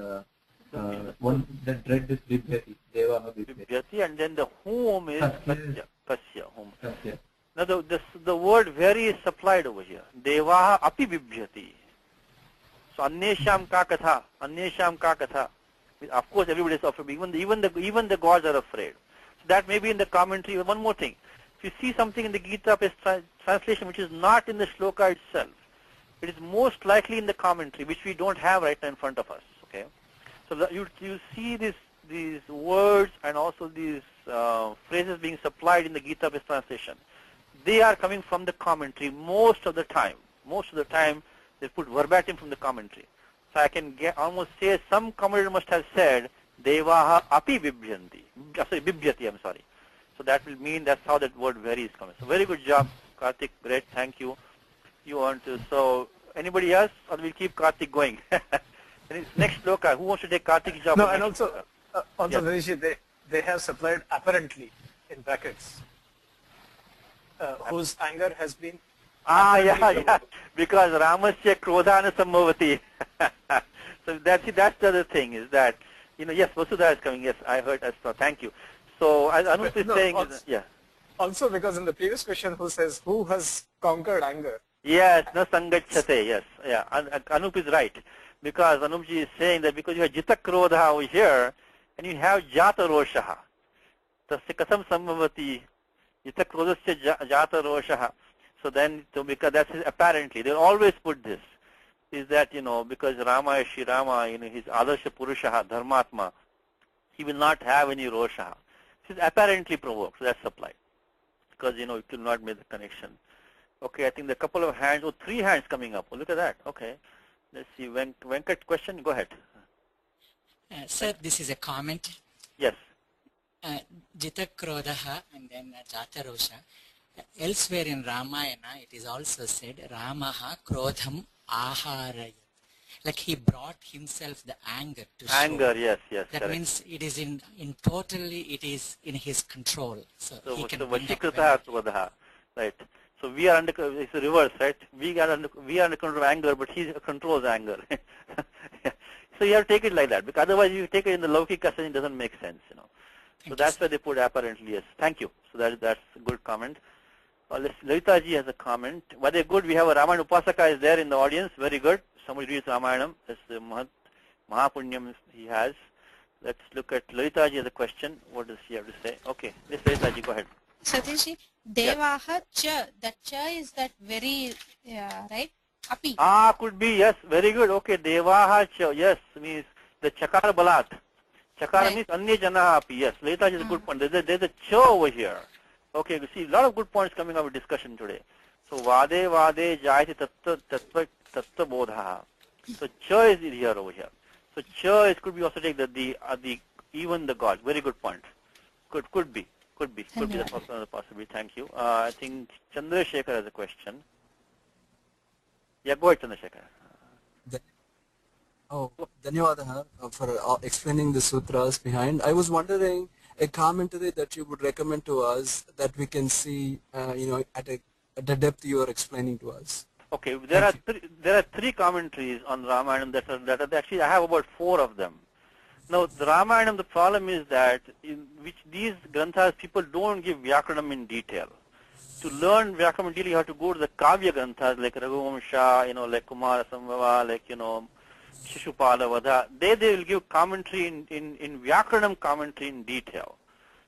one the dread is Vibhyati. Devaha Vibhyati, and then the whom is Kasya. Whom. Kasya. Now the word very is supplied over here. Devaha api Vibhyati. So Annesham ka katha. Of course everybody is afraid. Even the gods are afraid. So that may be in the commentary. One more thing. If you see something in the Gita translation which is not in the shloka itself, it is most likely in the commentary, which we don't have right now in front of us. Okay, so you see these words and also these phrases being supplied in the Gita translation. They are coming from the commentary most of the time. Most of the time, they put verbatim from the commentary. So I can almost say some commentator must have said Devaha api Vibhyanti. Sorry, Vibhyati. I'm sorry. So that will mean that's how that word very is coming. So very good job, Karthik. Great, thank you. You want to, so anybody else, or we'll keep Karthik going? Next shloka, who wants to take Karthik's job? No, and also yes. they have supplied apparently in brackets, whose anger has been. Yeah, because Ramasya Krodhana Sambhavati. So that's the other thing is that, yes, Vasudha is coming. Yes, I heard. Thank you. So as Anup is saying, Also because in the previous question, who says who has conquered anger? Yes, na sangachate. Yes, yeah. Anup is right because Anupji is saying that because you have Jita Krodha over here and you have Jata Roshaha. Tasya kasam sambhavati Jita Krodhasya Jata Roshaha. So then, because that's apparently they'll always put this. Is that because Rama is Shri Rama, his Adarsha Purushaha, Dharmatma, he will not have any Roshaha. This is apparently provoked, so that's supplied. Because, it will not make the connection. Okay, I think there are a couple of hands, 3 hands coming up. Oh, look at that. Okay. Let's see. Venkat, question? Go ahead. Sir, this is a comment. Yes. Jita Krodhaha and then Jata Rosha. Elsewhere in Ramayana, it is also said, Ramaha Krodham Aharayat. Like he brought himself the anger to show. Anger, yes. That correct. means it is in totally it is in his control. So he can Vashikrita Krodha. Right. So we are under, it's the reverse, right? We are under control of anger, but he controls anger. So you have to take it like that, because otherwise you take it in the Laukika sense, it doesn't make sense, So that's why they put apparently, yes. Thank you. So that's a good comment. Lalita ji has a comment. Very good. We have a Ramayana Upasaka is there in the audience. Very good. Somebody reads Ramayanam. That's the Mahapunyam he has. Let's look at Lalita ji has a question. What does she have to say? Okay. Let's Lalita ji, go ahead. Satish, Devaha Cha. That Cha is that very, right? Api. Could be, yes. Very good. Okay. Devaha Cha. Yes. Means the Chakara Balat. Chakara means Anya Janaha Api. Yes. Lalita ji is a good point. There's a Cha over here. Okay, you see a lot of good points coming up with discussion today. So Vade Jayati Tattva Bodha. So Cha is here over here. So Cha could be also take the even the God. Very good point. Could be the possibility. Thank you. I think Chandrasekhar has a question. Yeah, go ahead, Chandrasekhar. Dhanyawad for explaining the sutras behind. I was wondering a commentary that you would recommend to us that we can see, at the depth you are explaining to us. Okay, there are 3 commentaries on Ramayana that are actually I have about 4 of them. Now, the Ramayana, the problem is that in which these granthas people don't give Vyakaranam in detail. To learn Vyakaranam in detail, you have to go to the Kavya granthas like Raghuvamsha, like Kumara Sambhava, like Shishupala Vadha. They will give commentary in Vyakaranam commentary in detail.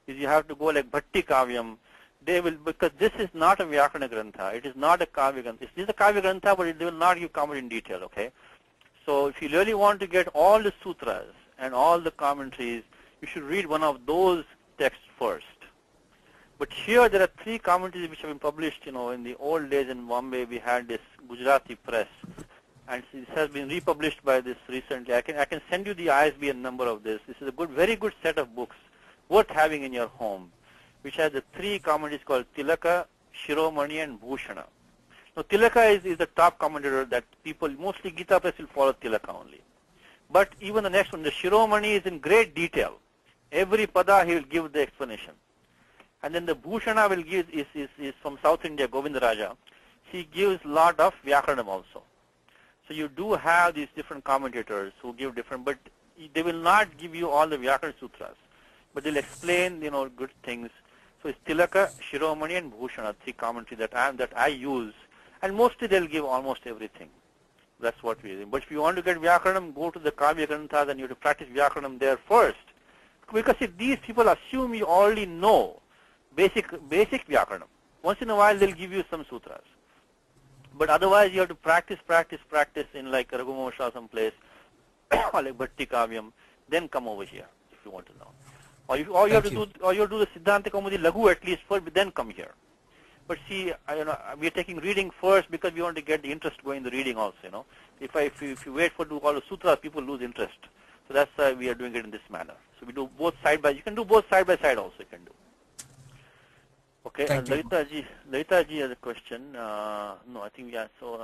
is you have to go like Bhatti Kavyam. They will, because this is not a Vyakarana Grantha. It is not a Kavya Grantha. It is a Kavya Grantha, but they will not give comment in detail, okay? So if you really want to get all the sutras and all the commentaries, you should read one of those texts first. But here there are 3 commentaries which have been published, in the old days in Bombay. We had this Gujarati press, and this has been republished by this recently. I can send you the ISBN number of this. This is a very good set of books worth having in your home, which has the 3 commentaries called Tilaka, Shiromani, and Bhushana. Now Tilaka is the top commentator that people, mostly Gita press will follow Tilaka only. But even the next one, the Shiromani, is in great detail. Every pada he will give the explanation. And then the Bhushana will give is from South India, Govinda Raja. He gives lot of Vyakaranam also. So you do have these different commentators who give different, but they will not give you all the Vyakarana sutras, but they'll explain, good things. So it's Tilaka, Shiromani, and Bhushana, 3 commentaries that I use, and mostly they'll give almost everything. That's what we do. But if you want to get Vyakaranam, go to the Kavya Granthas and you have to practice Vyakaranam there first. Because if these people assume you already know basic Vyakaranam, once in a while they'll give you some sutras. But otherwise you have to practice in like Raghumosha someplace, or like Bhatti Kavyam, then come over here if you want to know. Or you have to do the Siddhanta Kaumudi Laghu at least first, then come here. But see, we are taking reading first because we want to get the interest going in the reading also, If you wait for all the sutras, people lose interest. So that's why we are doing it in this manner. So we do both you can do both side by side also, you can do. Okay, Lalita ji has a question. No, I think, yeah. So,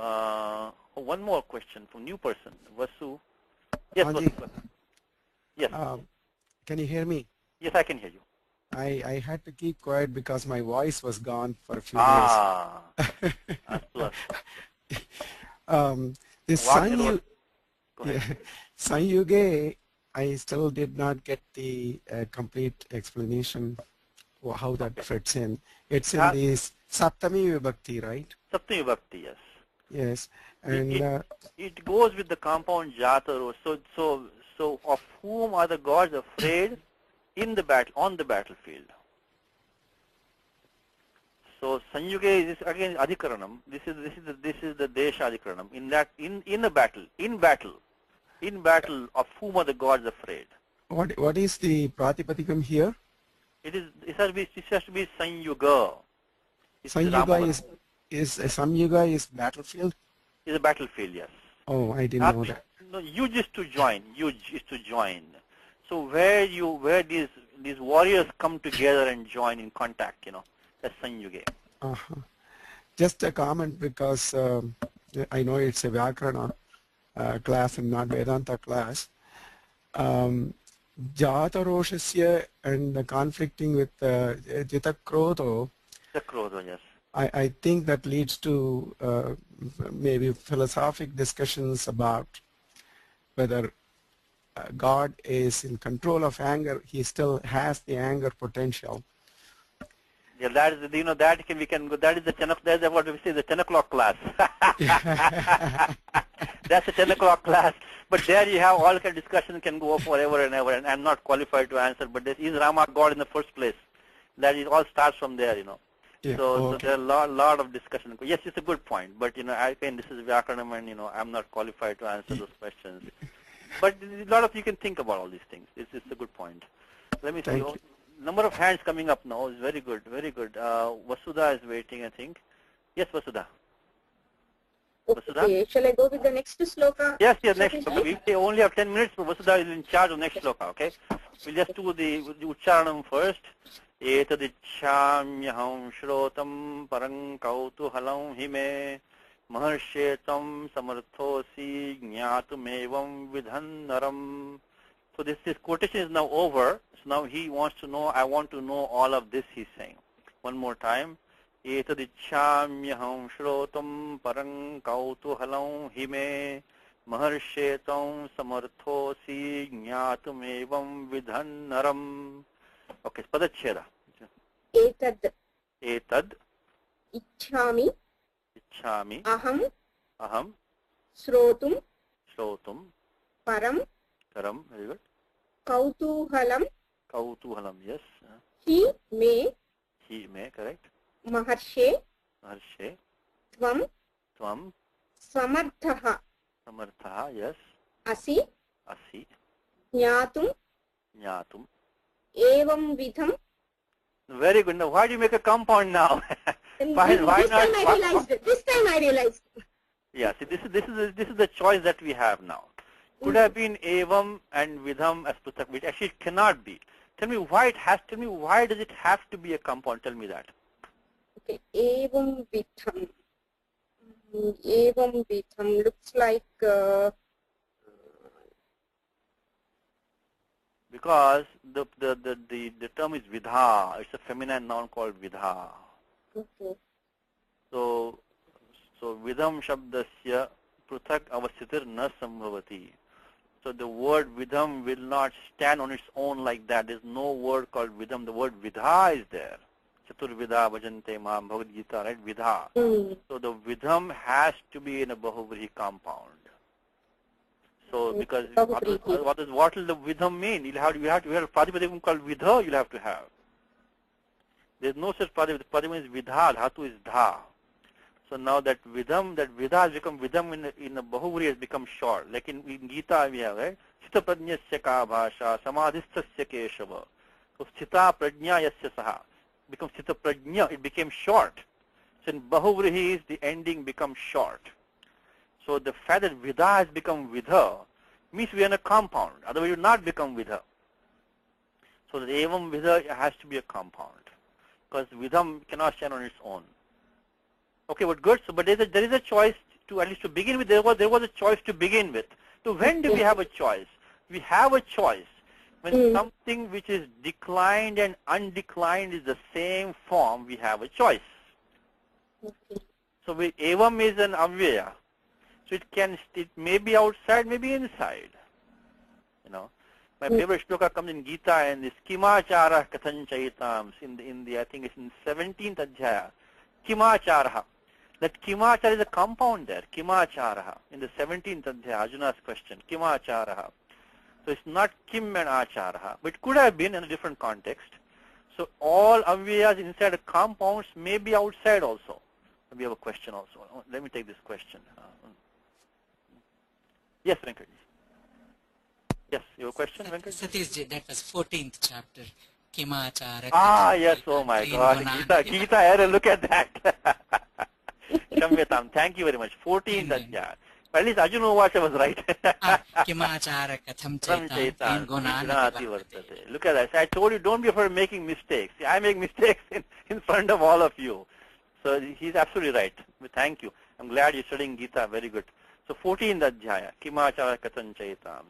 one more question from new person, Vasu. Yes, Vasu. Yes. Can you hear me? Yes, I can hear you. I had to keep quiet because my voice was gone for a few days. This Sanyuge, I still did not get the complete explanation how that fits in. It's in this Saptami Vibhakti, right? Saptami Vibhakti, yes. Yes, and it goes with the compound Jataro. So of whom are the gods afraid in the battle, on the battlefield? So Sanyuge is again Adhikaranam. This is the Desha Adhikaranam. In a battle, in battle of whom are the gods afraid? What is the Pratipadikam here? It has to be Sanyuga. Sanyuga is Samyuga is battlefield? Is a battlefield, yes. Oh, I didn't know that. No, Yuj is to join. Yuj is to join. So where these warriors come together and join in contact, that's Sanyuga. Just a comment because I know it's a Vyakarana class and not Vedanta class. Jataroshasya and the conflicting with Jitakrodho. Jitakrodho, yes. I think that leads to maybe philosophic discussions about whether God is in control of anger. He still has the anger potential. Yeah, that is we can go. That is the 10 o'clock. That's what we say, the 10 o'clock class. That's the 10 o'clock class. But there you have all kind of discussion can go forever and ever. And I'm not qualified to answer. But is Rama God in the first place? That it all starts from there, Yeah, so there are a lot of discussion. Yes, it's a good point. But I think this is Vyakaranam, and I'm not qualified to answer those questions. But a lot of you can think about all these things. It's a good point. Let me see. Number of hands coming up now is very good, very good. Vasudha is waiting, I think. Yes, Vasudha. Okay, shall I go with the next sloka? Yes, next sloka. We only have 10 minutes, but Vasudha is in charge of next sloka, okay? We'll just do the Ucharanam first. Etadichhamyaham shrotam parang kautuhalam hime maharshetam samarthosi jnatumevam vidhannaram. So this quotation is now over. So now he wants to know, I want to know all of this, he's saying. One more time. Etadichhamyaham shrotam parang kautuhalam hime maharshetam samarthosi jnatumevam vidhannaram. Okay, padacheda. Etad. Ichhami. Aham. Shrotum. Param. Very good. Kautuhalam. Yes. He may. He may, correct. Maharshe. Maharshe. Tvam. Tvam. Samarthaha. Samarthaha, yes. Asi. Asi. Jnatum. Jnatum. Evam vidham. Very good. Now, why do you make a compound now? Why not? This time I realized. Yeah, see, this is the choice that we have now. Could have been evam and vidham as pruthak, which actually it cannot be. Tell me why it has. Tell me why does it have to be a compound? Tell me that. Okay, evam vidham. Evam vidham looks like. Because the term is vidha. It's a feminine noun called vidha. Okay. So vidham shabdasya pruthak avasthitir na sambhavati. So the word vidham will not stand on its own like that. There's no word called vidham. The word vidha is there. Chatur vidha bhajante maam Bhagavad Gita, right? Vidha. So the vidham has to be in a bahuvrihi compound. So because what will the vidham mean? You have a pratipadikam called vidha. You'll have to have. There's no such pratipadikam. Pratipadikam is vidha. Dhatu is dha. So now that vidha has become vidham in a bahuvri has become short. Like in Gita we have, right? Sthita prajnasya ka bhasha samadhisthasya keshava. So sthita prajna yasya saha becomes sthita prajna. It became short. So in bahuvri the ending becomes short. So the fact that vidha has become vidha means we are in a compound. Otherwise it will not become vidha. So the evam vidha has to be a compound. Because vidham cannot stand on its own. Okay, but good. So, but there is a choice to, at least to begin with. There was a choice to begin with. So when do we have a choice? We have a choice when something which is declined and undeclined is the same form. We have a choice. So evam is an avyaya. So it may be outside, maybe inside. You know, my favorite shloka comes in Gita and this kimachara kathanchaitam in the I think it's in 17th adhyaya. Kimachara. That kimachara is a compound there. Kimachara in the 17th adhyaya. Arjuna's question. Kimachara. So it's not kim and achara, but it could have been in a different context. So all avyayas inside the compounds may be outside also. We have a question also. Let me take this question. Yes, Venkat. Yes, your question, Venkat? Satishji, that was 14th chapter. Kimachara. Ah, yes, oh my God. Gita, I had a look at that. Shamyatam, thank you very much. 14th adhyaya. At least Arjuna was right. Kimachara katham chaitam gunanati vartate. Look at that. So I told you, don't be afraid of making mistakes. See, I make mistakes in front of all of you. So he's absolutely right. Thank you. I'm glad you're studying Gita. Very good. So 14th adhyaya, kimachara katanchaitam.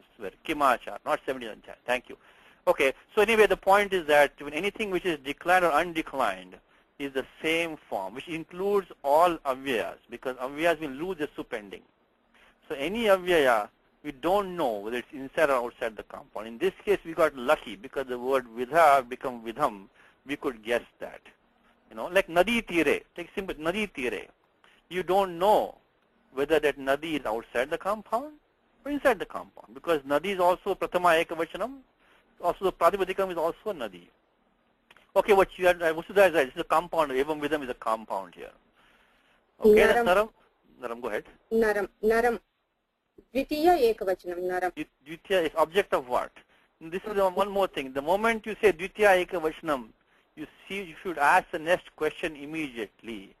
Kimachara, not 17th adhyaya. Thank you. Okay, so anyway, the point is that when anything which is declined or undeclined is the same form, which includes all avyayas, because avyayas will lose their sup ending. So any avyaya, we don't know whether it's inside or outside the compound. In this case, we got lucky because the word vidha become vidham. We could guess that. You know, like nadi tire. Take simple nadi tire. You don't know whether that nadi is outside the compound or inside the compound, because nadi is also prathama ekavachanam. Also the pratipadikam is also a nadi. Okay, what you had, Vasudha is right. This is a compound. Evam vidham is a compound here. Okay, Naram. Naram, go ahead. Naram. Dvitiya ekavachanam. Naram. Dvitiya is object of what? And this is one more thing. The moment you say Dvitiya ekavachanam, you should ask the next question immediately.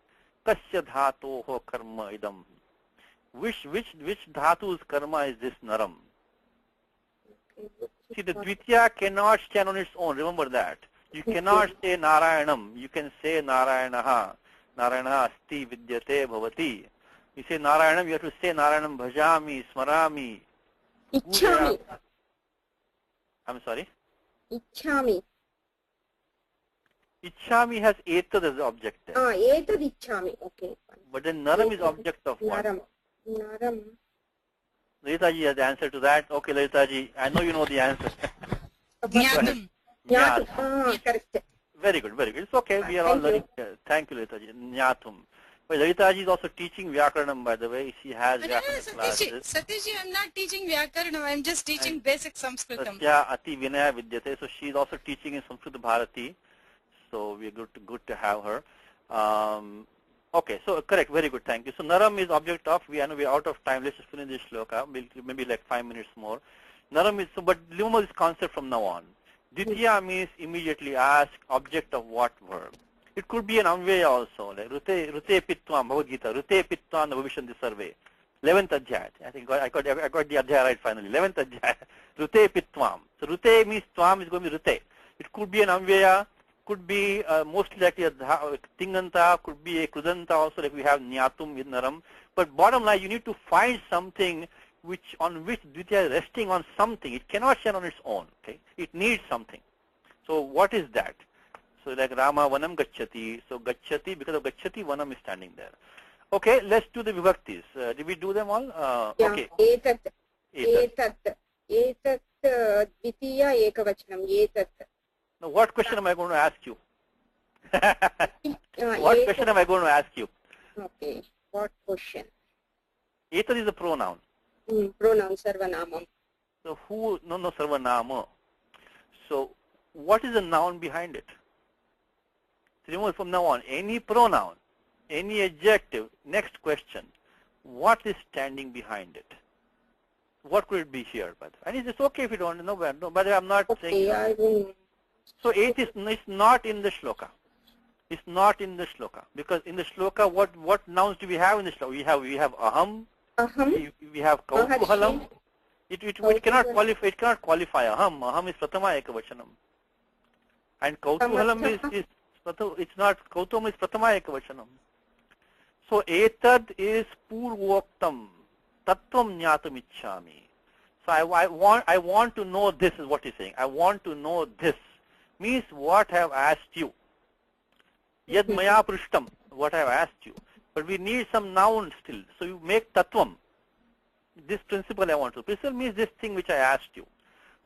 Kasya dhatoho karma idam. Which dhatu's karma is this naram? See, the Dvitiya cannot stand on its own. Remember that. You cannot say Narayanam. You can say Narayanaha. Narayanaha asti vidyate bhavati. You say Narayanam, you have to say Narayanam bhajami, smarami. Ichhami. I'm sorry? Ichhami. Ichhami has etad as the object there. Etad ichhami. Okay. But then naram is object of what? Naram. Lalitaji has the answer to that. Okay, Lalitaji, I know you know the answer. Jnatum. Jnatum. Correct. Very good, very good. It's okay. We are all learning. Thank you, Lalitaji. Jnatum. Well, Lalitaji is also teaching Vyakaranam, by the way. She has Vyakaranam classes. Satishji, I'm not teaching Vyakaranam. I'm just teaching basic Sanskritam. Satya Ati Vinaya Vidyate. So she is also teaching in Sanskrit Bharati. so we're good to have her. Okay, so correct, very good, thank you. So Naram is object of, I know we're out of time, let's just finish this shloka, maybe like 5 minutes more. Naram is, so, but remember this concept from now on. Ditya means immediately ask, object of what verb? It could be an Anvaya also, like Rute Pitvam, Bhagavad Gita, Rute Pitvam Bhavishanti Sarve. 11th Adhyay. I think I got the Adhyay right finally. 11th Adhyay. Rute Pitvam. So Rute means Tvam is going to be Rute. It could be an Anvaya, could be mostly likely a Tinganta, could be a Krudanta also, like we have Nyatum with Naram. But bottom line, you need to find something on which Dvitiya is resting on something. It cannot stand on its own. Okay? It needs something. So what is that? So like Rama Vanam Gacchati. So Gacchati, because of Gacchati, Vanam is standing there. Okay, let's do the vibhaktis. Did we do them all? Yeah. Okay. Etat Dvitiya Ekavachanam. Etat. Now what question am I going to ask you? What question am I going to ask you? Okay, what question? Etat is a pronoun. Pronoun, Sarvanamam. So who, no, Sarvanama. So what is the noun behind it? So remember from now on, any pronoun, any adjective, next question, what is standing behind it? What could it be here? And it's okay if you don't know, but I'm not saying. I will. So it is not in the shloka. It's not in the shloka, because in the shloka, what nouns do we have in the shloka? We have aham. We have kautuhalam. It cannot qualify. It cannot qualify aham. Aham is pratama ekavachanam, and kautuhalam is it's not. Kautuhalam is pratama ekavachanam. So etad is purvoktam tattvam jnatum ichchami. So I want to know this is what he's saying. I want to know this means what I have asked you. Yad maya prishtam, what I have asked you. But we need some noun still. So you make tattvam. This principle I want to. Principle means this thing which I asked you.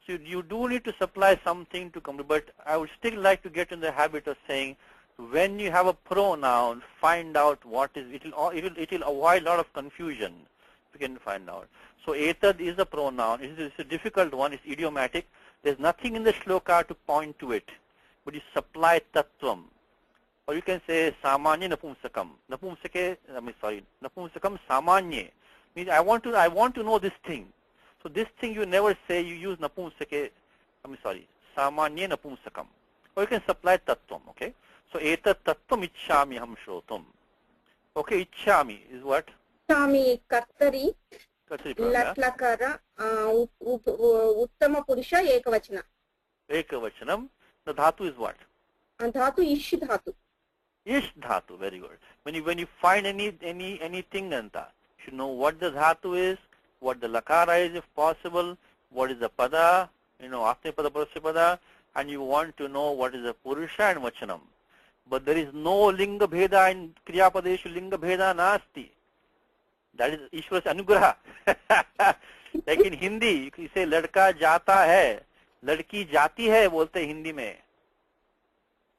So you do need to supply something to come. But I would still like to get in the habit of saying, when you have a pronoun, find out what is. It will avoid a lot of confusion. You can find out. So etad is a pronoun. It's a difficult one. It's idiomatic. There's nothing in the shloka to point to it, but you supply tattvam. Or you can say samanya napumsakam. Napumsakam samanya means I want to know this thing. So this thing you never say, you use napumsake. Samanya napumsakam. Or you can supply tattvam. Okay. So etat tattvam ichchami ham shrotum. Okay, ichchami is what? Ichchami kartari. Latlakara uttama purusha ekavachana. Ekavachanam. The dhatu is what? Dhatu ish dhatu. Ish dhatu, very good. When you find anything anta, you should know what the dhatu is, what the lakara is if possible, what is the pada, atme pada parasya pada, and you want to know what is the purusha and vachanam. But there is no linga bheda in kriya padeshu, linga bheda nasti. That is Ishwara's anugraha. Like in Hindi, you say ladka jata hai, ladki jati hai bolte Hindi mein.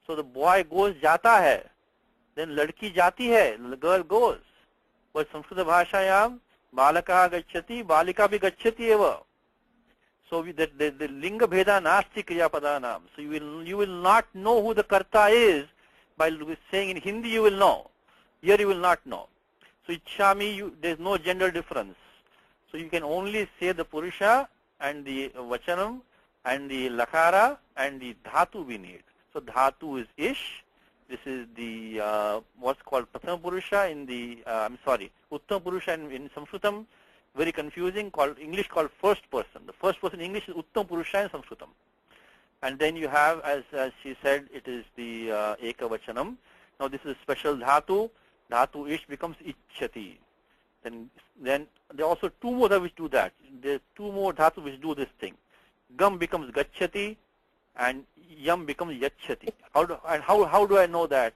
So the boy goes jata hai, then ladki jati hai, the girl goes. But Sanskrit bhashayam, balaka gacchati, balika bhi gacchati eva. So the linga bheda nasti kriya padanam. So you will not know who the karta is by saying in Hindi you will know. Here you will not know. So ichchami, there is no gender difference. So you can only say the purusha and the vachanam and the lakara and the dhatu we need. So dhatu is ish. This is the what's called prathama purusha in the uttama purusha in Sanskritam. Very confusing. English called first person. The first person in English is uttama purusha in Sanskritam. And then you have, as she said, it is the ekavachanam. Now this is special dhatu. Dhatu ish becomes ichchati. Then there are also two more that which do that. There are two more dhatu which do this thing. Gam becomes gacchati and yam becomes yachchati. How do I know that?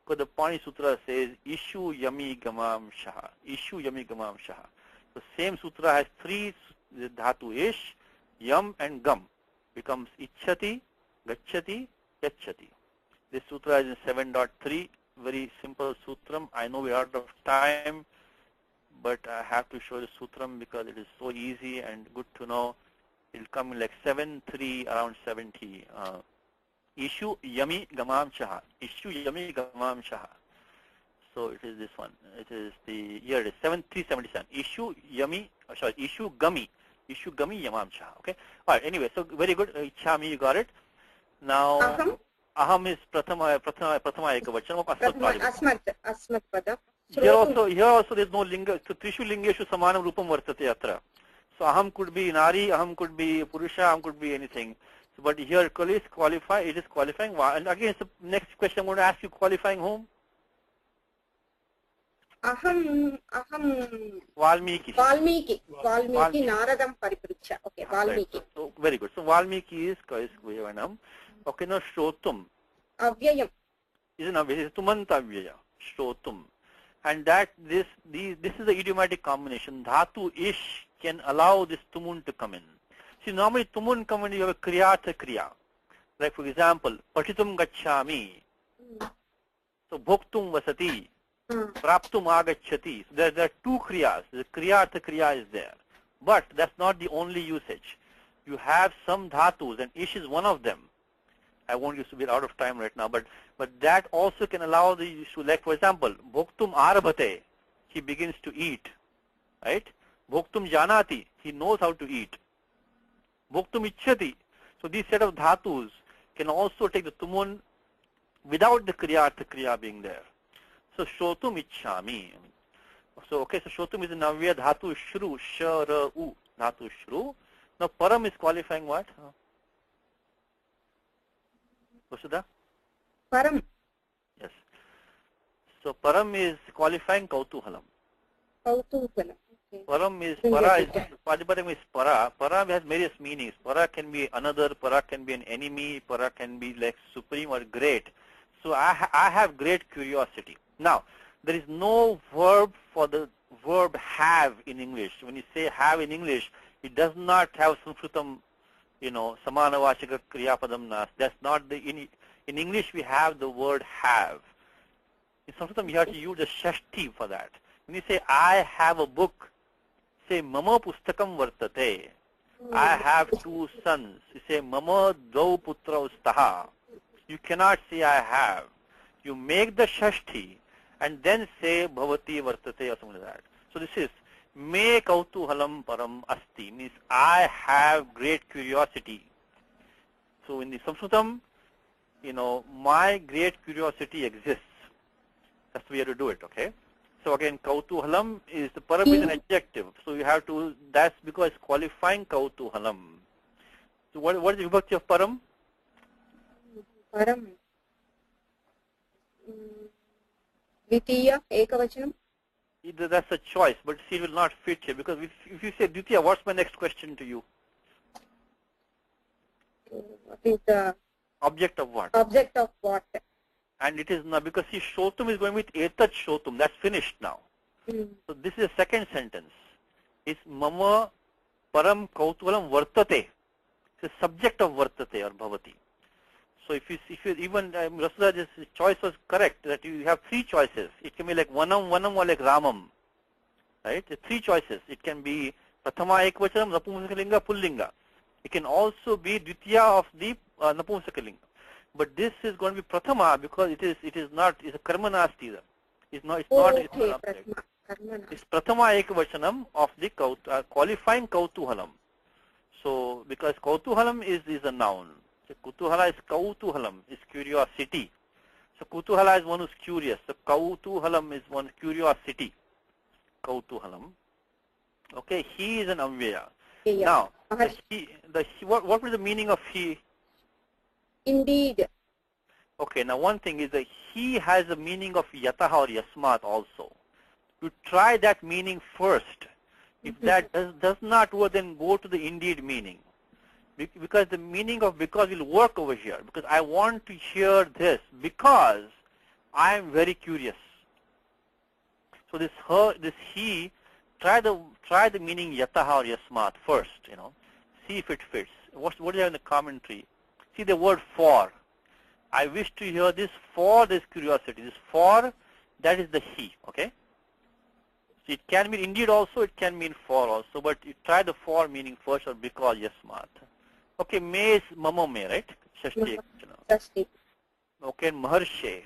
Because the Pani Sutra says ishu yami gamam shaha. Ishu yami gamam shaha. The same sutra has three dhatu ish, yam and gam. Becomes ichchati, gacchati, yachchati. This sutra is in 7.3. Very simple sutram. I know we are out of time, but I have to show the sutram because it is so easy and good to know. It will come in like 7.3 around 70. Ishu yami gamam chaha. Ishu yami gamam chaha. So it is this one. It is the year is 7377. Ishu yami, sorry, ishu gami yamam chaha. Okay. All right. Anyway, so very good. Ichhami, you got it. Now, aham is prathama ekavachanam of asmat pada. Here also there is no linga. So trishu lingeshu samanam rupam vartate atra. So aham could be nari, aham could be purusha, aham could be anything. So, but here is qualify. It is qualifying. And again, the next question I'm going to ask you: qualifying whom? Aham Valmiki. Naradam paripricha. Okay, Valmiki. Right. So very good. So Valmiki is Vayanam. Okay, now Shrotum. Avyayam. Is Tumanta Avyaya. Shrotum. And that this is the idiomatic combination. Dhatu ish can allow this tumun to come in. See, normally tumun come when you have a kriya to kriya. Like for example, patitum gacchami. So bhoktum vasati. Praptum agacchati. So there are two kriyas. The kriya to kriya is there. But that's not the only usage. You have some dhatus and ish is one of them. I won't use to be out of time right now, but that also can allow the use to, like for example, bhoktum arabhate, he begins to eat, right? Bhoktum janati, he knows how to eat. Bhoktum ichchati, so these set of dhatus can also take the tumun without the kriya being there. So shotum ichchami. So okay, so shotum is a navya dhatu shru, shara u, dhatu shru. Now param is qualifying what? Vasudha? Param. Yes. So param is qualifying kautuhalam. Kautuhalam. Okay. Param is Padiparam is para. Para has various meanings. Para can be another, para can be an enemy, para can be like supreme or great. So I have great curiosity. Now, there is no verb for the verb have in English. When you say have in English, it does not have Sanskritam, samanavachaka kriyapadam nas. That's not the, in English we have the word have. In Sanskritam you have to use the shashti for that. When you say I have a book, say mama pustakam vartate. I have two sons. You say mama dvau putra ustaha. You cannot say I have. You make the shashti and then say bhavati vartate or something like that. So this is me kautuhalam param asti, means I have great curiosity. So in the Sanskritam, my great curiosity exists. That's the way to do it, okay? So again, kautuhalam is, the param is an adjective. So you have to, that's because it's qualifying kautuhalam. So what is the vibhakti of param? Param. Dvitiya, ekavachanam. That's a choice, but see, it will not fit here, because if you say Dvitiya, what's my next question to you? What is the object of what? Object of what? And it is now, because see, Shotum is going with Etat Shotum, that's finished now. So this is the second sentence. It's Mama Param Kautuvalam Vartate. It's a subject of Vartate or Bhavati. So if you even Rasudha, this choice was correct, that you have three choices. It can be like Vanam or like Ramam, right? Three choices. It can be Prathama Ekvachanam, Napumsakalinga, Pullinga. It can also be Dvitiya of the Napumsakalinga. But this is going to be Prathama because it is not, it's a Karmanasti. It's not, it's not, it's not it's Prathama Ekvachanam of the qualifying Kautuhalam. So because Kautuhalam is a noun. So Kutuhala is Kautuhalam, is curiosity. So Kutuhala is one who's curious. So Kautuhalam is one curiosity. Kautuhalam. Okay, he is an Avyaya. Yeah. Now, what was the meaning of he? Indeed. Okay, now one thing is that he has a meaning of Yataha or Yasmat also. You try that meaning first. If that does not work, then go to the indeed meaning. Because the meaning of because will work over here. Because I want to hear this because I am very curious. So this he, try the meaning Yataha or Yasmat first, see if it fits. What do you have in the commentary? See the word for. I wish to hear this for this curiosity. This for, that is the he, okay? So it can mean indeed also, it can mean for also, but you try the for meaning first or because Yasmat. Okay, me is mamome, right? Shashti. Shashti. Okay, maharshe.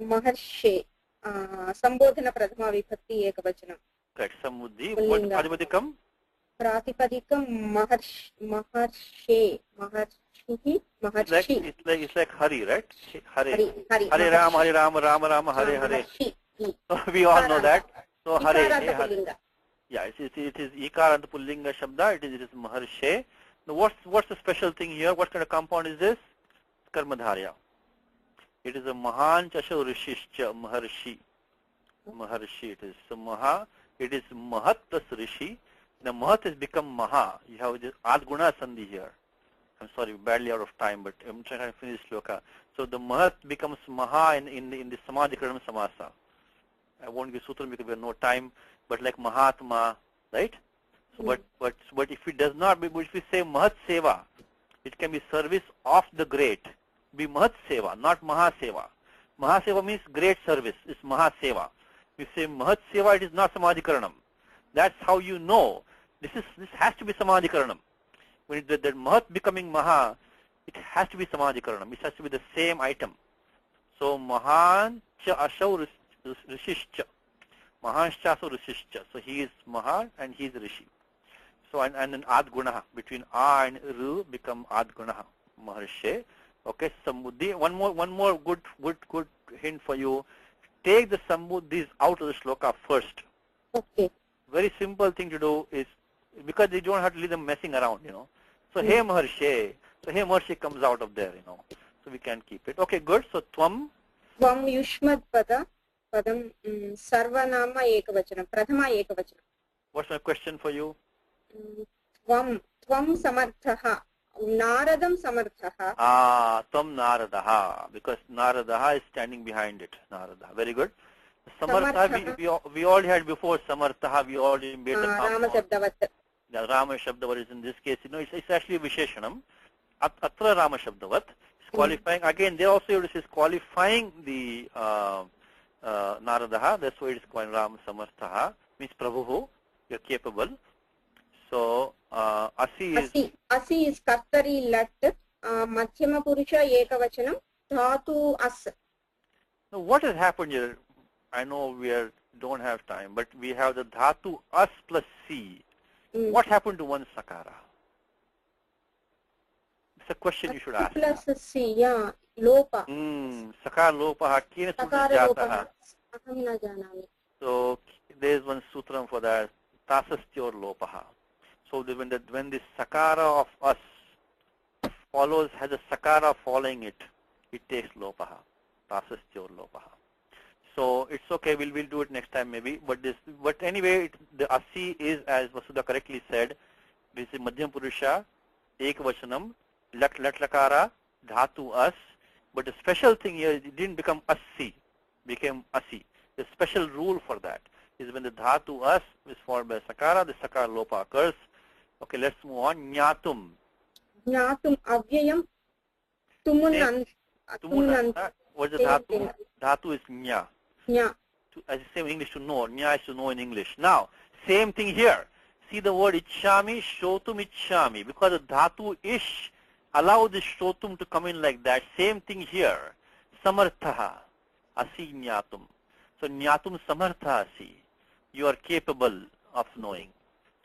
Maharshe. Sambodhana Prathama Vibhakti Ekavachanam. Correct. Sambuddhi. What Pratipadikam? Pratipadikam Maharshe. Maharshihi. Maharshi. It's like Hari, right? Hare. Hari. Hare Rama, Rama Rama, Hare Hare. So we all know that. So Hare. Yeah, it is Ikaranta Pullinga Shabda. It is Maharshe. Now what's the special thing here? What kind of compound is this? Karmadharya. It is a Mahan Chasha Rishishcha Maharshi. Maharshi it is. So Maha, it is Mahat plus Rishi. Now Mahat has become Maha. You have this Adguna Sandhi here. I'm sorry, badly out of time, but I'm trying to finish sloka. So the Mahat becomes Maha in the Samadhikaranam Samasa. I won't give sutra because we have no time, but like Mahatma, right? So but if it does not, if we say Mahat Seva, it can be service of the great. Be Mahat Seva, not Mahaseva. Mahaseva means great service. It's Mahaseva. If you say Mahat Seva, it is not Samadhikaranam. That's how you know this has to be Samadhikaranam. When the Mahat becoming Maha, it has to be Samadhikaranam. It has to be the same item. So Mahan cha ashav rishishcha. Mahan cha ashav rishishcha. So he is Maha and he is Rishi. So and then Adgunaha. Between A and Ru become Adgunaha. Maharshe. Okay, Sambuddhi. One more good hint for you. Take the Sambuddhis out of the shloka first. Okay. Very simple thing to do is, because you don't have to leave them messing around, you know. So Hey Maharshe. So Hey Maharshe comes out of there, you know. So we can keep it. Okay, good. So Tvam. Tvam Yushmad Padam Sarvanama Ekavachanam. Prathama Ekavachanam. What's my question for you? Tvam Samarthaha. Naradam Samarthaha. Tvam Naradaha. Because Naradaha is standing behind it. Naradaha. Very good. Samartha, we already had before Samartha, we already made the compound. Rama Shabdavat. Yeah, Rama Shabdavat is in this case, you know, it's actually Visheshanam. Atra Rama Shabdavat is qualifying. Again, there also it is qualifying the Naradaha. That's why it is called Ram Samartha. Means Prabhu, you're capable. So Asi is Kartari Lat. Madhyama Purusha Ekavachanam. Dhatu As. Now what has happened here? I know we don't have time, but we have the Dhatu As plus C. What happened to one Sakara? It's a question you should ask. Plus C, yeah. Lopa. Sakara Lopa. Kena Sutra Jataha. So there is one sutram for that. Tasastyor Lopaha. So when this Sakara of Us has a Sakara following it, it takes Lopaha. Tasastyor Lopaha. So it's okay. We'll do it next time maybe. But anyway, the Asi is, as Vasudha correctly said, this is Madhyam Purusha, Ekavachanam, Lat Lakara, Dhatu As. But the special thing here is it didn't become Asi, became Asi. The special rule for that is when the Dhatu As is followed by Sakara, the Sakara Lopa occurs. Okay, let's move on. Nyatum. Nyatum Avyayam Tumunant. What is the Dhatu? Dhatu is Nya. Nya. As you say in English, to know. Nya is to know in English. Now, same thing here. See the word Ichchami, Shotum Ichchami. Because the Dhatu Ish allows the Shotum to come in like that. Same thing here. Samarthaha. Asi Nyatum. So Nyatum Samartha Asi. You are capable of knowing.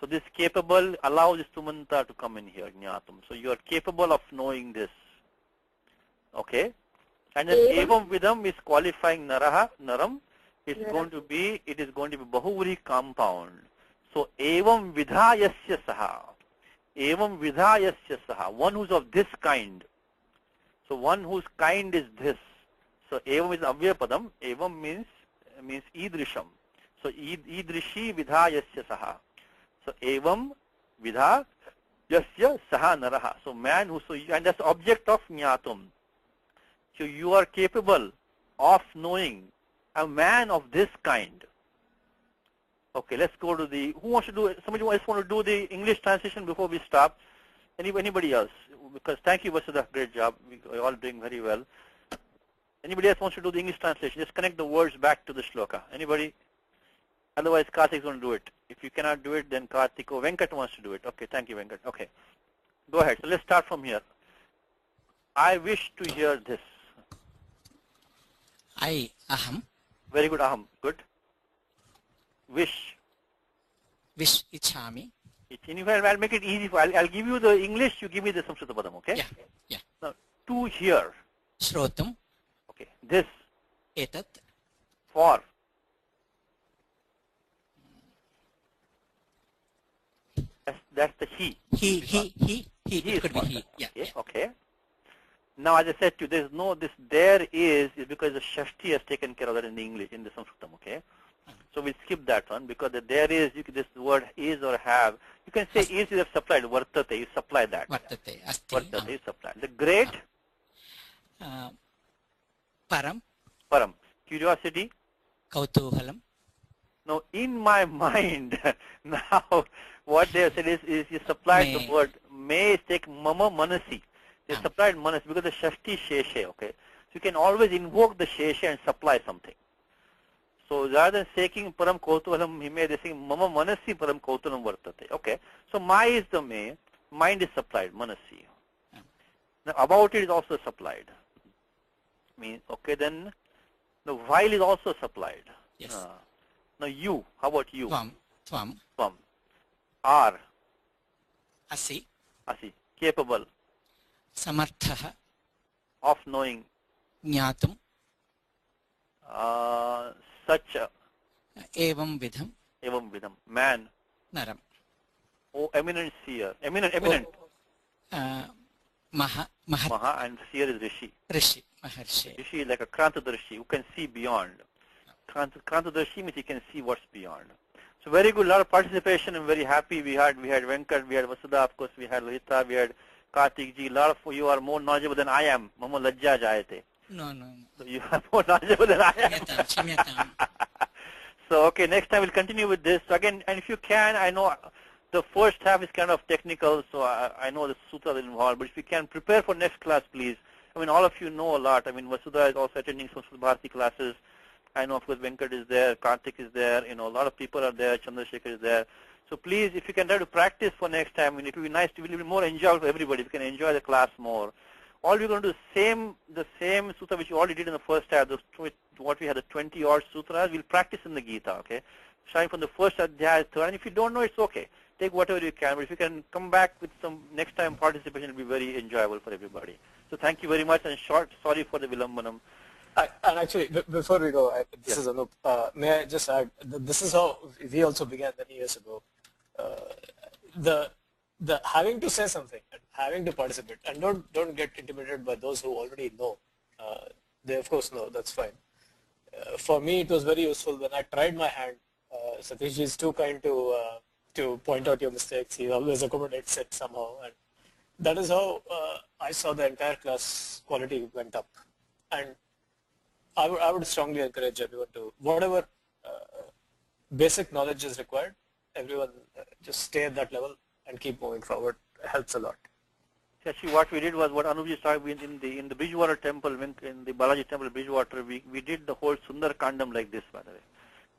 So this capable allows this Tumanta to come in here. Nyatum. So you are capable of knowing this. Okay. And then Evam Vidam is qualifying Naram. It is going to be Bahuvri compound. So Evam Vidhayasya Saha. Evam Vidhayasya Saha. One who's of this kind. So one whose kind is this. So Evam is Avyapadam. Evam means Idrisham. So Idrishi Vidhayasya Saha. So Evam Vidhayasya Saha Naraha. So man who, and that's the object of Nyatum. So you are capable of knowing a man of this kind. Okay, let's go to the, who wants to do, somebody else want to do the English translation before we stop? Anybody else? Because thank you, Vasudha, great job. We're all doing very well. Anybody else wants to do the English translation? Just connect the words back to the shloka. Anybody? Otherwise, Karthik is going to do it. If you cannot do it, then Karthik or Venkat wants to do it. Okay, thank you, Venkat. Okay. Go ahead. So let's start from here. I wish to hear this. I, aham. Very good, aham. Good. Wish. Wish, ichhami. I'll make it easy. I'll give you the English, you give me the Sanskrit padam, okay? Yeah, yeah. Now, to hear. Shrotum. Okay. This. Etat. For. That's the he. He. It could be he. Yeah. Okay. Okay. Now, as I said to you, there's no this. There is because the Shashti has taken care of that in the English in the Sanskritam. Okay. So we'll skip that one because the there is this word is or have. You can say is you have supplied. Vartate, you supply that. Vartate. Asti. Vartate, you supply. The great. Param. Param. Curiosity. Kautuhalam. Now, in my mind, now what they have said is you supplied the word may is take mama manasi. They supplied manasi because the Shashti Sheshe, okay? So you can always invoke the Sheshe and supply something. So rather than saying param kautuhalam hime, they saying mama manasi param kautuhalam vartate. Okay. So my is the may, mind is supplied, manasi. Now about it is also supplied. Okay, then the while is also supplied. Yes. Now you, how about you? Tvam. Are. Asi. Capable. Samarthaha. Of knowing. Jnatum. Such a. Evam vidham. Man. Naram. Oh, eminent seer. Eminent. Maha and seer is Rishi. Maharshi. Rishi is like a Krantadarshi who can see beyond. Krantadarshi means he can see what's beyond. So very good, a lot of participation. I'm very happy. We had Venkat, we had Vasudha, of course, we had Lohita, we had Kartik ji. A lot of you are more knowledgeable than I am. Mama lajja jayate. No. So you are more knowledgeable than I am. So okay, next time we'll continue with this. So again, and if you can, I know the first half is kind of technical, so I know the sutras involved, but if you can prepare for next class, please. I mean, all of you know a lot. I mean, Vasudha is also attending Sanskrit Bharati classes. I know, of course, Venkat is there, Kartik is there, a lot of people are there, Chandrasekhar is there. So please, if you can try to practice for next time, I mean, it will be nice, it will be more enjoyable for everybody. We can enjoy the class more. All we're going to do the same sutra which you already did in the first half, what we had, the 20-odd sutras, we'll practice in the Gita, okay? Starting from the first adhyaya, third, and if you don't know, it's okay. Take whatever you can, but if you can come back with some next time participation, it will be very enjoyable for everybody. So thank you very much, and sorry for the vilambanam. And actually, before we go, this is Anup. May I just add, this is how we also began many years ago. The having to say something, and having to participate, and don't get intimidated by those who already know. They of course know, that's fine. For me, it was very useful when I tried my hand. Satish is too kind to point out your mistakes. He always accommodates it somehow, and that is how I saw the entire class quality went up. And I would strongly encourage everyone to, whatever basic knowledge is required, everyone just stay at that level and keep moving forward. It helps a lot. Actually, what we did was what Anupji started in the Bridgewater temple, in the Balaji temple, Bridgewater, we did the whole Sundar Kandam like this, by the way.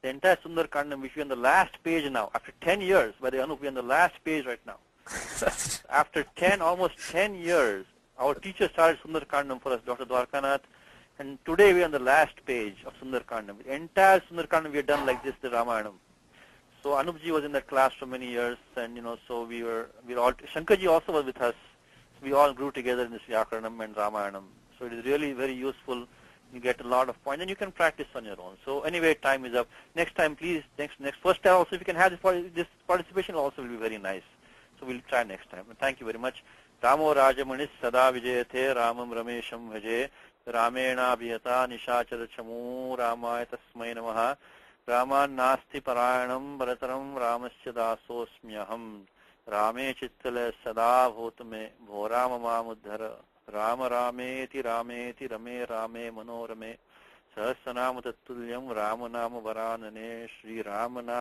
The entire Sundar Kandam, which we're on the last page now, after 10 years, by the Anup, we're on the last page right now. After almost 10 years, our teacher started Sundar Kandam for us, Dr. Dwarkanath, and today we're on the last page of Sundar Kandam. The entire Sundar Kandam we have done like this, the Ramayanam. So Anupji was in that class for many years, and so we were all, Shankarji also was with us. So we all grew together in this Vyakaranam and Ramayanam. So it is really very useful. You get a lot of points, and you can practice on your own. So anyway, time is up. Next time, please, next first time also, if you can have this participation also will be very nice. So we'll try next time. Thank you very much. Ramo Rajamanis Sada Vijayate Ramam Ramesham Bhaje Ramena Bhiyata Nishachara Chamu Ramaya Tasmai Namaha Raman Nasti Parayanam Bharataram Ramasya Dasosmyaham Rame Chittale Sada Bhotame Bhorama Mamudhara Rama Rameti Rameti Rame Rame Manorame Sahasranama Tattulyam Ramanama Varanane Sri Ramana